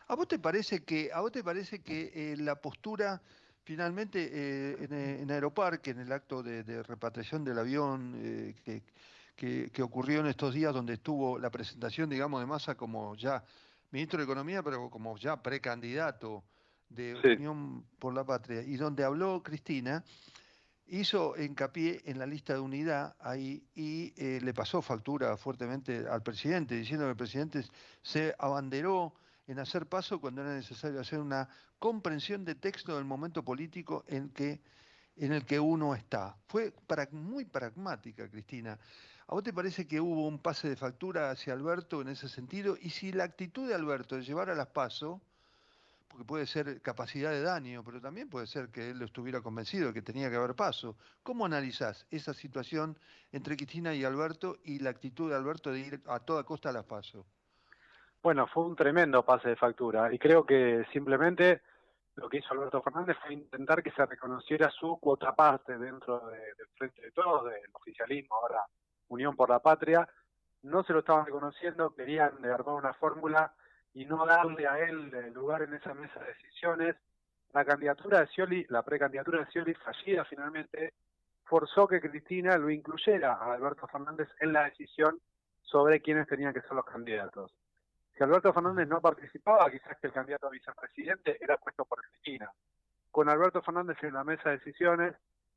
¿A vos te parece que la postura finalmente en Aeroparque, en el acto de repatriación del avión que ocurrió en estos días, donde estuvo la presentación, digamos, de Massa como ya ministro de Economía, pero como ya precandidato de Unión por la Patria, y donde habló Cristina, hizo hincapié en la lista de unidad ahí y le pasó factura fuertemente al presidente, diciendo que el presidente se abanderó en hacer paso cuando era necesario hacer una comprensión de texto del momento político en el que uno está. Fue muy pragmática, Cristina. ¿A vos te parece que hubo un pase de factura hacia Alberto en ese sentido? Y si la actitud de Alberto de llevar a las PASO porque puede ser capacidad de daño, pero también puede ser que él estuviera convencido de que tenía que haber paso. ¿Cómo analizás esa situación entre Cristina y Alberto y la actitud de Alberto de ir a toda costa a las paso? Bueno, fue un tremendo pase de factura y creo que simplemente lo que hizo Alberto Fernández fue intentar que se reconociera su cuota parte dentro del Frente de Todos, del oficialismo, ahora Unión por la Patria. No se lo estaban reconociendo, querían armar una fórmula y no darle a él lugar en esa mesa de decisiones. La candidatura de Scioli, la precandidatura de Scioli fallida finalmente, forzó que Cristina lo incluyera a Alberto Fernández en la decisión sobre quiénes tenían que ser los candidatos. Si Alberto Fernández no participaba, quizás que el candidato a vicepresidente era puesto por Cristina. Con Alberto Fernández en la mesa de decisiones,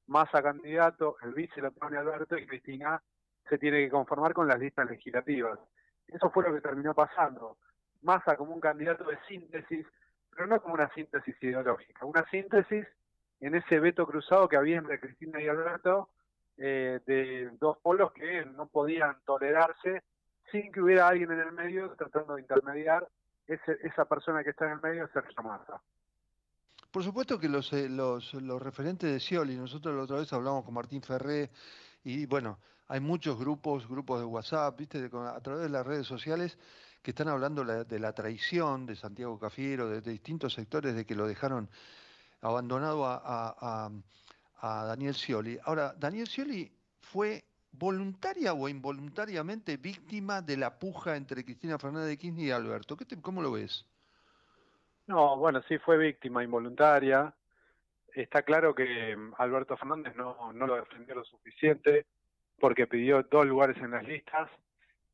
Massa candidato, el vice lo pone Alberto y Cristina se tiene que conformar con las listas legislativas. Eso fue lo que terminó pasando. Massa como un candidato de síntesis, pero no como una síntesis ideológica, una síntesis en ese veto cruzado que había entre Cristina y Alberto, de dos polos que no podían tolerarse sin que hubiera alguien en el medio tratando de intermediar. Esa persona que está en el medio es Sergio Massa. Por supuesto que los referentes de Scioli, nosotros la otra vez hablamos con Martín Ferré, y bueno, hay muchos grupos de WhatsApp, ¿viste? A través de las redes sociales que están hablando de la traición de Santiago Cafiero, de distintos sectores, de que lo dejaron abandonado a Daniel Scioli. Ahora, Daniel Scioli fue voluntaria o involuntariamente víctima de la puja entre Cristina Fernández de Kirchner y Alberto. ¿Cómo lo ves? No, bueno, sí fue víctima involuntaria. Está claro que Alberto Fernández no lo defendió lo suficiente porque pidió 2 lugares en las listas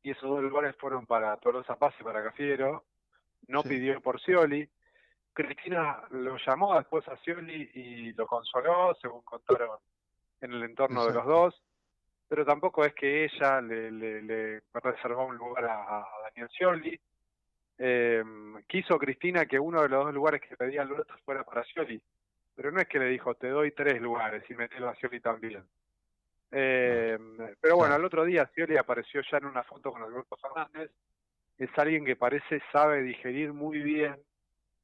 y esos 2 lugares fueron para Tolosa Paz y para Cafiero. No pidió por Scioli. Cristina lo llamó después a Scioli y lo consoló, según contaron en el entorno de los dos, pero tampoco es que ella le reservó un lugar a Daniel Scioli. Quiso Cristina que uno de los 2 lugares que pedía Alberto fuera para Scioli, pero no es que le dijo, te doy 3 lugares y metelo a Scioli también. Pero bueno, al otro día Scioli apareció ya en una foto con Alberto Fernández. Es alguien que sabe digerir muy bien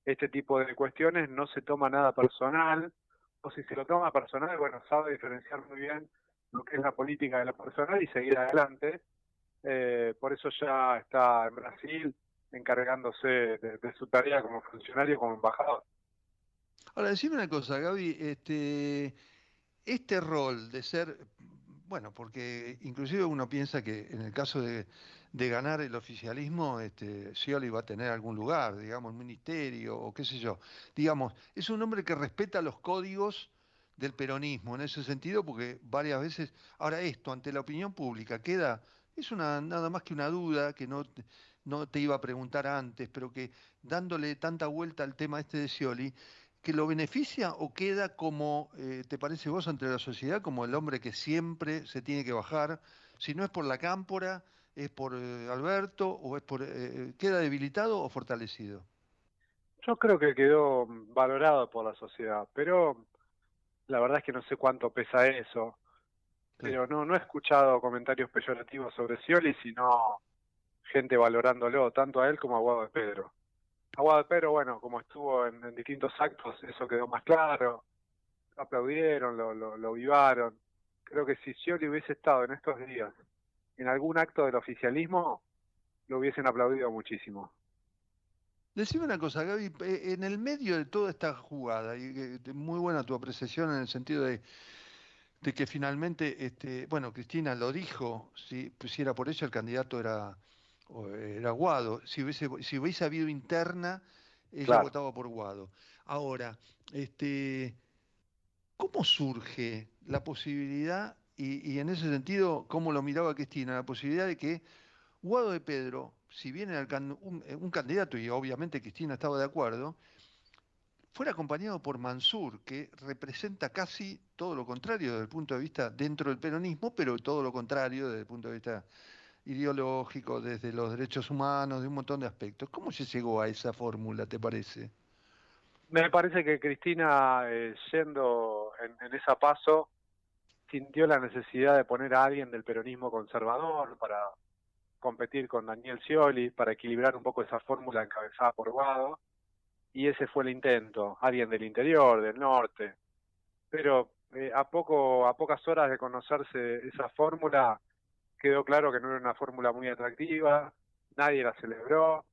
este tipo de cuestiones, no se toma nada personal, o si se lo toma personal, bueno, sabe diferenciar muy bien lo que es la política de lo personal y seguir adelante. Por eso ya está en Brasil encargándose de su tarea como funcionario, como embajador. Ahora, decime una cosa, Gaby, este rol de ser, bueno, porque inclusive uno piensa que en el caso de ganar el oficialismo, Scioli va a tener algún lugar, digamos, un ministerio o qué sé yo. Digamos, es un hombre que respeta los códigos del peronismo en ese sentido, porque varias veces, ahora esto ante la opinión pública es nada más que una duda que no te iba a preguntar antes, pero que dándole tanta vuelta al tema este de Scioli, que lo beneficia o queda como, te parece vos, ante la sociedad, como el hombre que siempre se tiene que bajar, si no es por la cámpora, es por Alberto, o es queda debilitado o fortalecido? Yo creo que quedó valorado por la sociedad, pero la verdad es que no sé cuánto pesa eso. Pero no he escuchado comentarios peyorativos sobre Scioli, sino gente valorándolo, tanto a él como a Guado de Pedro. A Guado de Pedro, bueno, como estuvo en distintos actos, eso quedó más claro. Lo aplaudieron, lo vivaron. Creo que si Scioli hubiese estado en estos días en algún acto del oficialismo, lo hubiesen aplaudido muchísimo. Decime una cosa, Gaby, en el medio de toda esta jugada, y muy buena tu apreciación en el sentido de que finalmente, bueno, Cristina lo dijo, si era por eso el candidato era Guado, si hubiese habido interna, ella votaba por Guado. Ahora, ¿cómo surge la posibilidad, y en ese sentido, cómo lo miraba Cristina, la posibilidad de que Guado de Pedro, si bien era un candidato, y obviamente Cristina estaba de acuerdo, fuera acompañado por Mansur, que representa casi todo lo contrario desde el punto de vista dentro del peronismo, pero todo lo contrario desde el punto de vista ideológico, desde los derechos humanos, de un montón de aspectos? ¿Cómo se llegó a esa fórmula, te parece? Me parece que Cristina, yendo en esa paso, sintió la necesidad de poner a alguien del peronismo conservador para competir con Daniel Scioli, para equilibrar un poco esa fórmula encabezada por Guado. y ese fue el intento, alguien del interior, del norte, pero a pocas horas de conocerse esa fórmula, quedó claro que no era una fórmula muy atractiva, nadie la celebró,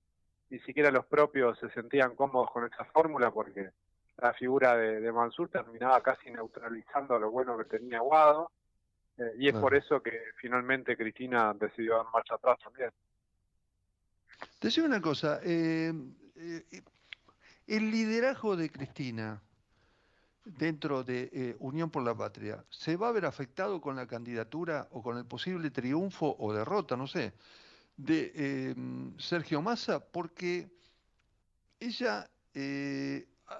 ni siquiera los propios se sentían cómodos con esa fórmula porque la figura de Mansur terminaba casi neutralizando lo bueno que tenía Guado, y es por eso que finalmente Cristina decidió dar marcha atrás también. Te digo una cosa, el liderazgo de Cristina dentro de Unión por la Patria, ¿se va a ver afectado con la candidatura o con el posible triunfo o derrota, no sé, de Sergio Massa? Porque ella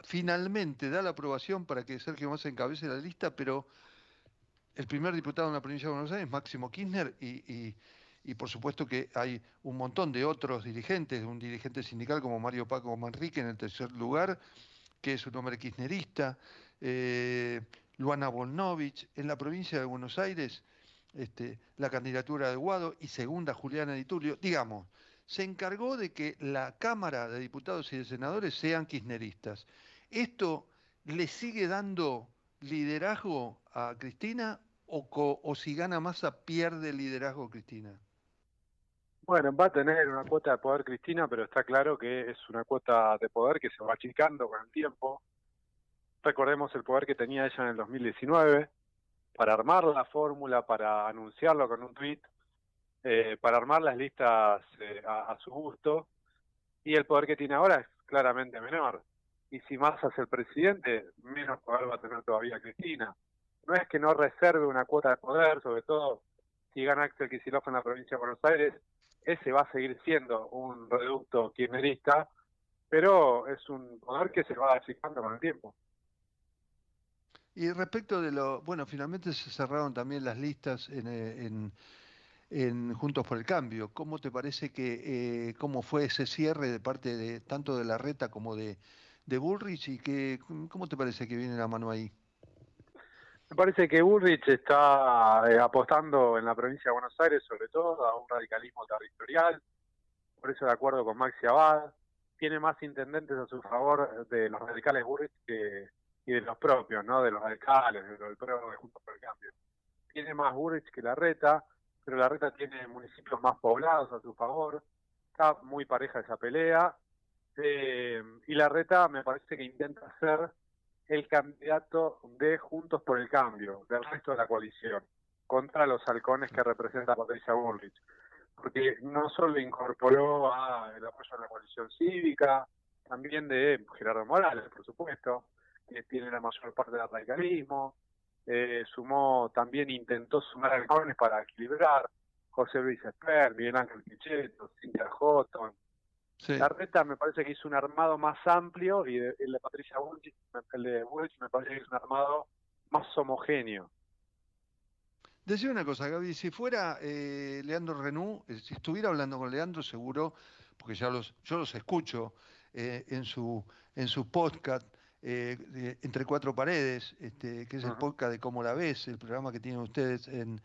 finalmente da la aprobación para que Sergio Massa encabece la lista, pero el primer diputado en la provincia de Buenos Aires es Máximo Kirchner y por supuesto que hay un montón de otros dirigentes, un dirigente sindical como Mario Paco Manrique en el tercer lugar, que es un hombre kirchnerista, Luana Volnovich, en la provincia de Buenos Aires, la candidatura de Guado y segunda Juliana Di Tulio, digamos, se encargó de que la Cámara de Diputados y de Senadores sean kirchneristas. ¿Esto le sigue dando liderazgo a Cristina o si gana Massa pierde el liderazgo Cristina? Bueno, va a tener una cuota de poder Cristina, pero está claro que es una cuota de poder que se va achicando con el tiempo. Recordemos el poder que tenía ella en el 2019 para armar la fórmula, para anunciarlo con un tuit, para armar las listas a su gusto, y el poder que tiene ahora es claramente menor. Y si Massa es el presidente, menos poder va a tener todavía Cristina. No es que no reserve una cuota de poder, sobre todo si gana Axel Kicillof en la provincia de Buenos Aires, ese va a seguir siendo un reducto kirchnerista, pero es un poder que se va achicando con el tiempo. Y respecto de bueno, finalmente se cerraron también las listas en Juntos por el Cambio. ¿Cómo te parece que cómo fue ese cierre de parte de tanto de Larreta como de Bullrich y cómo te parece que viene la mano ahí? Me parece que Bullrich está apostando en la provincia de Buenos Aires, sobre todo, a un radicalismo territorial, por eso de acuerdo con Maxi Abad, tiene más intendentes a su favor de los radicales Bullrich y de los propios, ¿no? De los alcaldes, de los PRO, de Juntos por el Cambio. Tiene más Bullrich que Larreta, pero Larreta tiene municipios más poblados a su favor, está muy pareja esa pelea, y Larreta me parece que intenta ser el candidato de Juntos por el Cambio, del resto de la coalición, contra los halcones que representa Patricia Bullrich, porque no solo incorporó el apoyo a la coalición cívica, también de Gerardo Morales, por supuesto, que tiene la mayor parte del radicalismo, también intentó sumar halcones para equilibrar, José Luis Esper, Miguel Ángel Pichetto, Cintia Houghton. Sí. Larreta me parece que hizo un armado más amplio y el de Patricia Bullrich, el de Bullrich me parece que es un armado más homogéneo. Decía una cosa, Gaby, si fuera Leandro Renú, si estuviera hablando con Leandro, seguro, porque yo los escucho en su podcast, Entre Cuatro Paredes, que es el podcast de Cómo la Ves, el programa que tienen ustedes en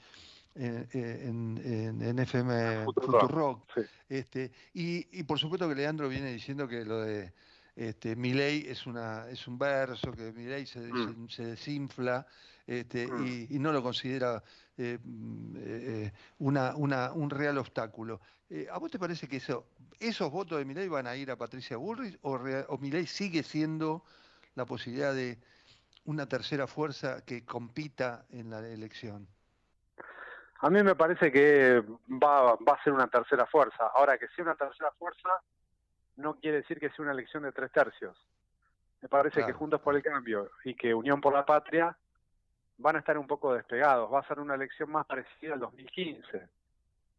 FM Futurock. Sí. Y por supuesto que Leandro viene diciendo que lo de Milei es un verso, que Milei se desinfla y no lo considera un real obstáculo. ¿A vos te parece que esos votos de Milei van a ir a Patricia Bullrich o Milei sigue siendo la posibilidad de una tercera fuerza que compita en la elección? A mí me parece que va a ser una tercera fuerza. Ahora, que sea una tercera fuerza no quiere decir que sea una elección de 3/3. Me parece que Juntos por el Cambio y que Unión por la Patria van a estar un poco despegados. Va a ser una elección más parecida al 2015,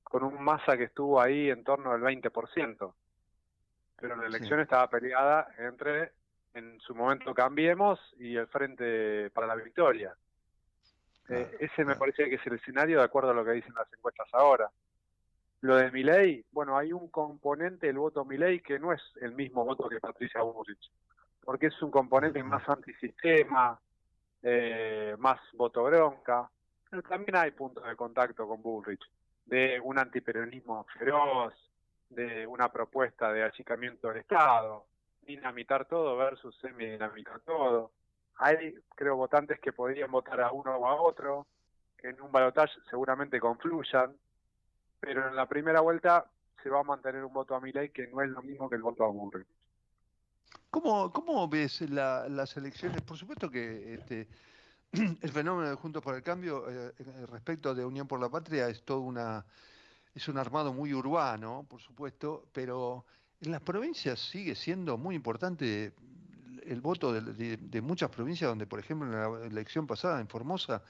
con un Massa que estuvo ahí en torno al 20%. Pero la elección estaba peleada entre, en su momento, Cambiemos y el Frente para la Victoria. Ese me parece que es el escenario de acuerdo a lo que dicen las encuestas ahora. Lo de Milei, bueno, hay un componente del voto Milei que no es el mismo voto que Patricia Bullrich, porque es un componente más antisistema, más voto bronca, pero también hay puntos de contacto con Bullrich, de un antiperonismo feroz, de una propuesta de achicamiento del Estado, dinamitar todo versus semidinamitar todo. Hay, creo, votantes que podrían votar a uno o a otro, que en un balotaje seguramente confluyan, pero en la primera vuelta se va a mantener un voto a Milei que no es lo mismo que el voto a Bullrich. ¿Cómo ves las elecciones? Por supuesto que el fenómeno de Juntos por el Cambio respecto de Unión por la Patria es es un armado muy urbano, por supuesto, pero en las provincias sigue siendo muy importante el voto de muchas provincias donde, por ejemplo, en la elección pasada en Formosa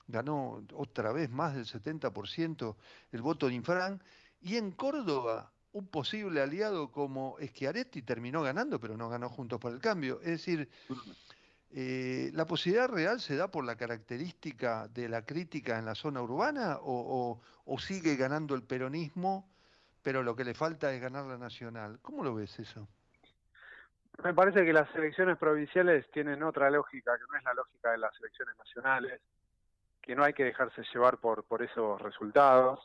ganó otra vez más del 70% el voto de Infran, y en Córdoba un posible aliado como Schiaretti terminó ganando, pero no ganó Juntos por el Cambio. Es decir, ¿la posibilidad real se da por la característica de la crítica en la zona urbana o sigue ganando el peronismo, pero lo que le falta es ganar la nacional? ¿Cómo lo ves eso? Me parece que las elecciones provinciales tienen otra lógica, que no es la lógica de las elecciones nacionales, que no hay que dejarse llevar por esos resultados.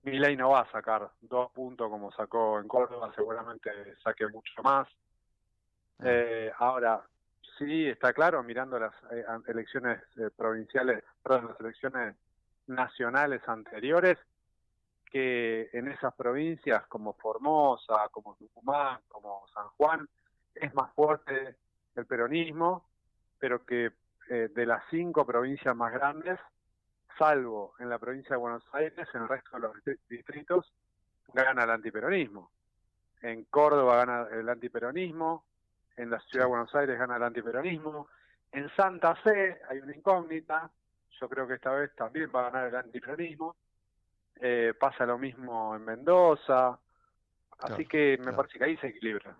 Milei no va a sacar 2 puntos como sacó en Córdoba, seguramente saque mucho más. Ahora, sí está claro, mirando las elecciones provinciales, perdón, las elecciones nacionales anteriores, que en esas provincias como Formosa, como Tucumán, como San Juan, es más fuerte el peronismo, pero que de las 5 provincias más grandes, salvo en la provincia de Buenos Aires, en el resto de los distritos gana el antiperonismo. En Córdoba gana el antiperonismo, en la ciudad de Buenos Aires gana el antiperonismo, en Santa Fe hay una incógnita, yo creo que esta vez también va a ganar el antiperonismo, pasa lo mismo en Mendoza, así que me parece que ahí se equilibra.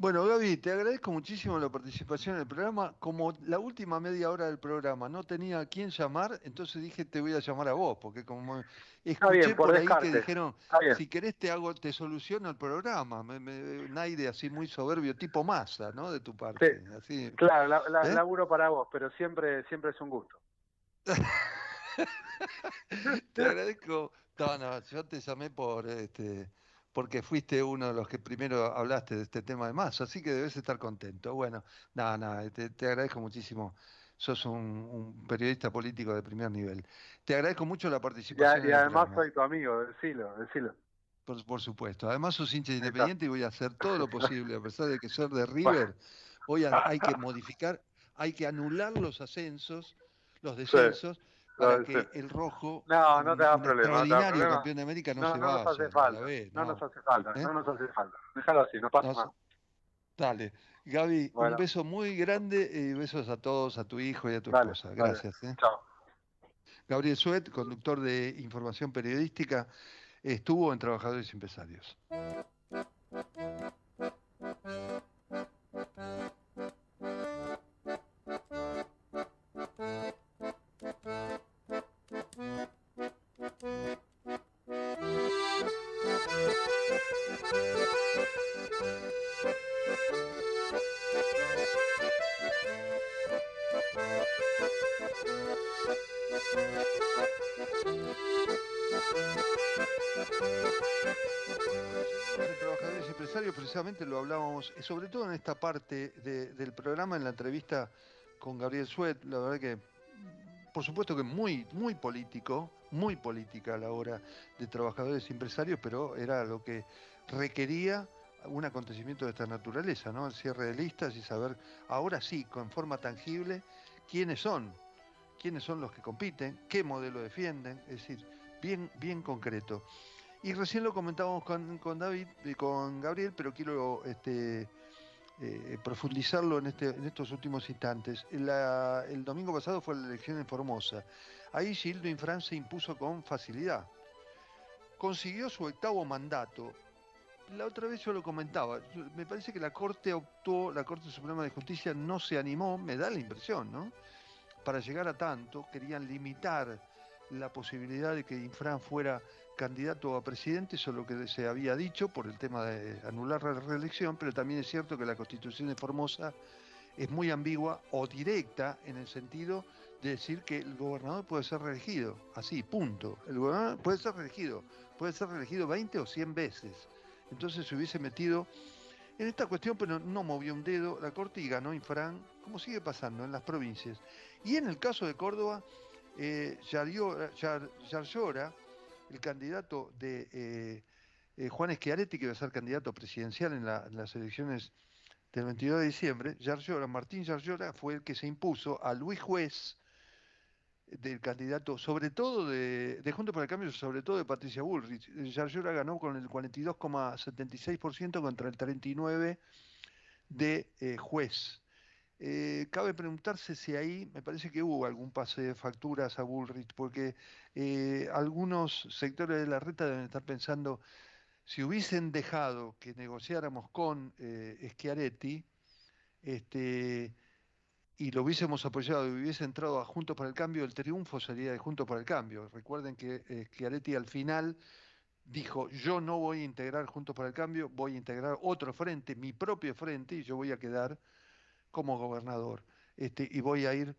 Bueno, Gaby, te agradezco muchísimo la participación en el programa. Como la última media hora del programa no tenía a quién llamar, entonces dije te voy a llamar a vos, porque como escuché bien, por ahí descarte. que dijeron, si querés te soluciono el programa, un aire así muy soberbio, tipo Massa, ¿no? De tu parte. Sí, así. claro, laburo para vos, pero siempre es un gusto. Te agradezco. No, yo te llamé porque fuiste uno de los que primero hablaste de este tema de Massa, así que debes estar contento. Bueno, te agradezco muchísimo. Sos un periodista político de primer nivel. Te agradezco mucho la participación Y en el además programa. soy tu amigo, decilo. Por supuesto. Además sos hincha de Independiente y voy a hacer todo lo posible, a pesar de que ser de River, hay que modificar, hay que anular los ascensos, los descensos, para que el rojo, no te da un problema, extraordinario campeón de América, no se vaya. nos hace falta, no nos hace falta. Déjalo así, no pasa nada. Dale. Gaby, Bueno. un beso muy grande y besos a todos, a tu hijo y a tu esposa. Gracias. Chao. Gabriel Suet, conductor de Información Periodística, estuvo en Trabajadores y Empresarios. Precisamente lo hablábamos, sobre todo en esta parte del programa, en la entrevista con Gabriel Suet, la verdad que, por supuesto que muy político, muy política a la hora de Trabajadores y Empresarios, pero era lo que requería un acontecimiento de esta naturaleza, ¿no? El cierre de listas y saber, ahora sí, con forma tangible, quiénes son los que compiten, qué modelo defienden, es decir, bien concreto. Y recién lo comentábamos con David y con Gabriel, pero quiero profundizarlo en estos últimos instantes. El domingo pasado fue la elección en Formosa. Ahí Gildo Infran se impuso con facilidad. Consiguió su 8º mandato. La otra vez yo lo comentaba. Me parece que la Corte Suprema de Justicia no se animó, me da la impresión, ¿no? Para llegar a tanto, querían limitar la posibilidad de que Infran fuera candidato a presidente, eso es lo que se había dicho por el tema de anular la reelección, pero también es cierto que la Constitución de Formosa es muy ambigua o directa en el sentido de decir que el gobernador puede ser reelegido, así, punto. El gobernador puede ser reelegido 20 o 100 veces. Entonces se hubiese metido En esta cuestión, pero no movió un dedo la Corte y ganó Infran, como sigue pasando en las provincias. Y en el caso de Córdoba, Yarlora, el candidato de Juan Schiaretti, que va a ser candidato presidencial en las elecciones del 22 de diciembre, Martín Yarlora fue el que se impuso a Luis Juez, del candidato, sobre todo de Juntos por el Cambio, sobre todo de Patricia Bullrich. Yarlora ganó con el 42,76% contra el 39% de Juez. Cabe preguntarse si ahí, me parece que hubo algún pase de facturas a Bullrich, porque algunos sectores de la reta deben estar pensando, si hubiesen dejado que negociáramos con Schiaretti, y lo hubiésemos apoyado y hubiese entrado a Juntos por el Cambio, el triunfo sería de Juntos por el Cambio. Recuerden que Schiaretti al final dijo, yo no voy a integrar Juntos por el Cambio, voy a integrar otro frente, mi propio frente, y yo voy a quedar como gobernador. Y voy a ir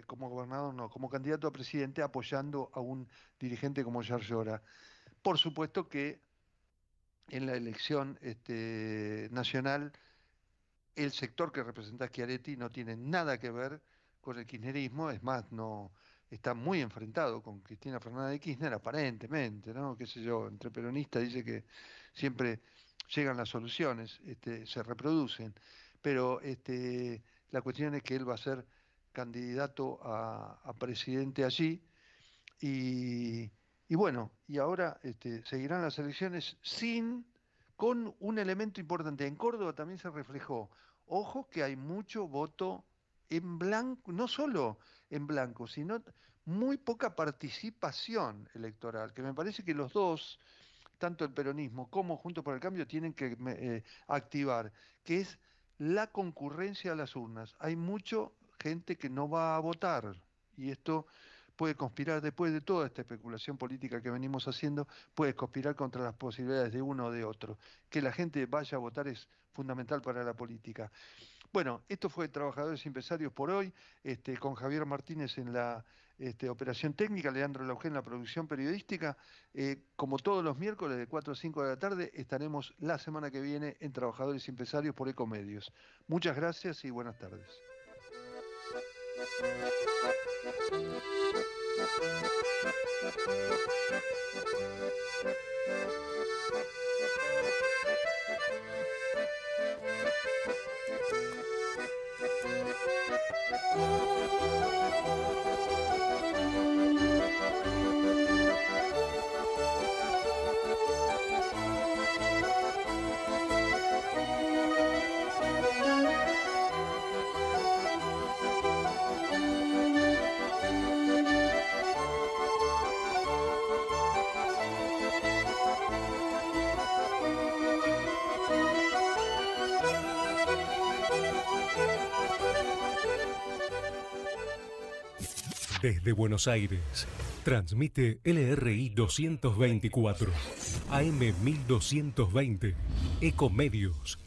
como gobernador, no, como candidato a presidente, apoyando a un dirigente como Yarlora. Por supuesto que en la elección nacional, el sector que representa a Schiaretti no tiene nada que ver con el kirchnerismo, es más, no está muy enfrentado con Cristina Fernández de Kirchner, aparentemente, ¿no? Qué sé yo, entre peronistas dice que siempre llegan las soluciones, se reproducen, pero la cuestión es que él va a ser candidato a presidente allí, y bueno, y ahora seguirán las elecciones con un elemento importante. En Córdoba también se reflejó, ojo que hay mucho voto en blanco, no solo en blanco, sino muy poca participación electoral, que me parece que los dos, tanto el peronismo como Juntos por el Cambio, tienen que activar, que es la concurrencia a las urnas. Hay mucha gente que no va a votar, y esto puede conspirar, después de toda esta especulación política que venimos haciendo, puede conspirar contra las posibilidades de uno o de otro. Que la gente vaya a votar es fundamental para la política. Bueno, esto fue Trabajadores y Empresarios por hoy, con Javier Martínez en la operación técnica, Leandro Laugé en la producción periodística. Como todos los miércoles de 4 a 5 de la tarde, estaremos la semana que viene en Trabajadores y Empresarios por Ecomedios. Muchas gracias y buenas tardes. Desde Buenos Aires, transmite LRI 224, AM 1220, Ecomedios.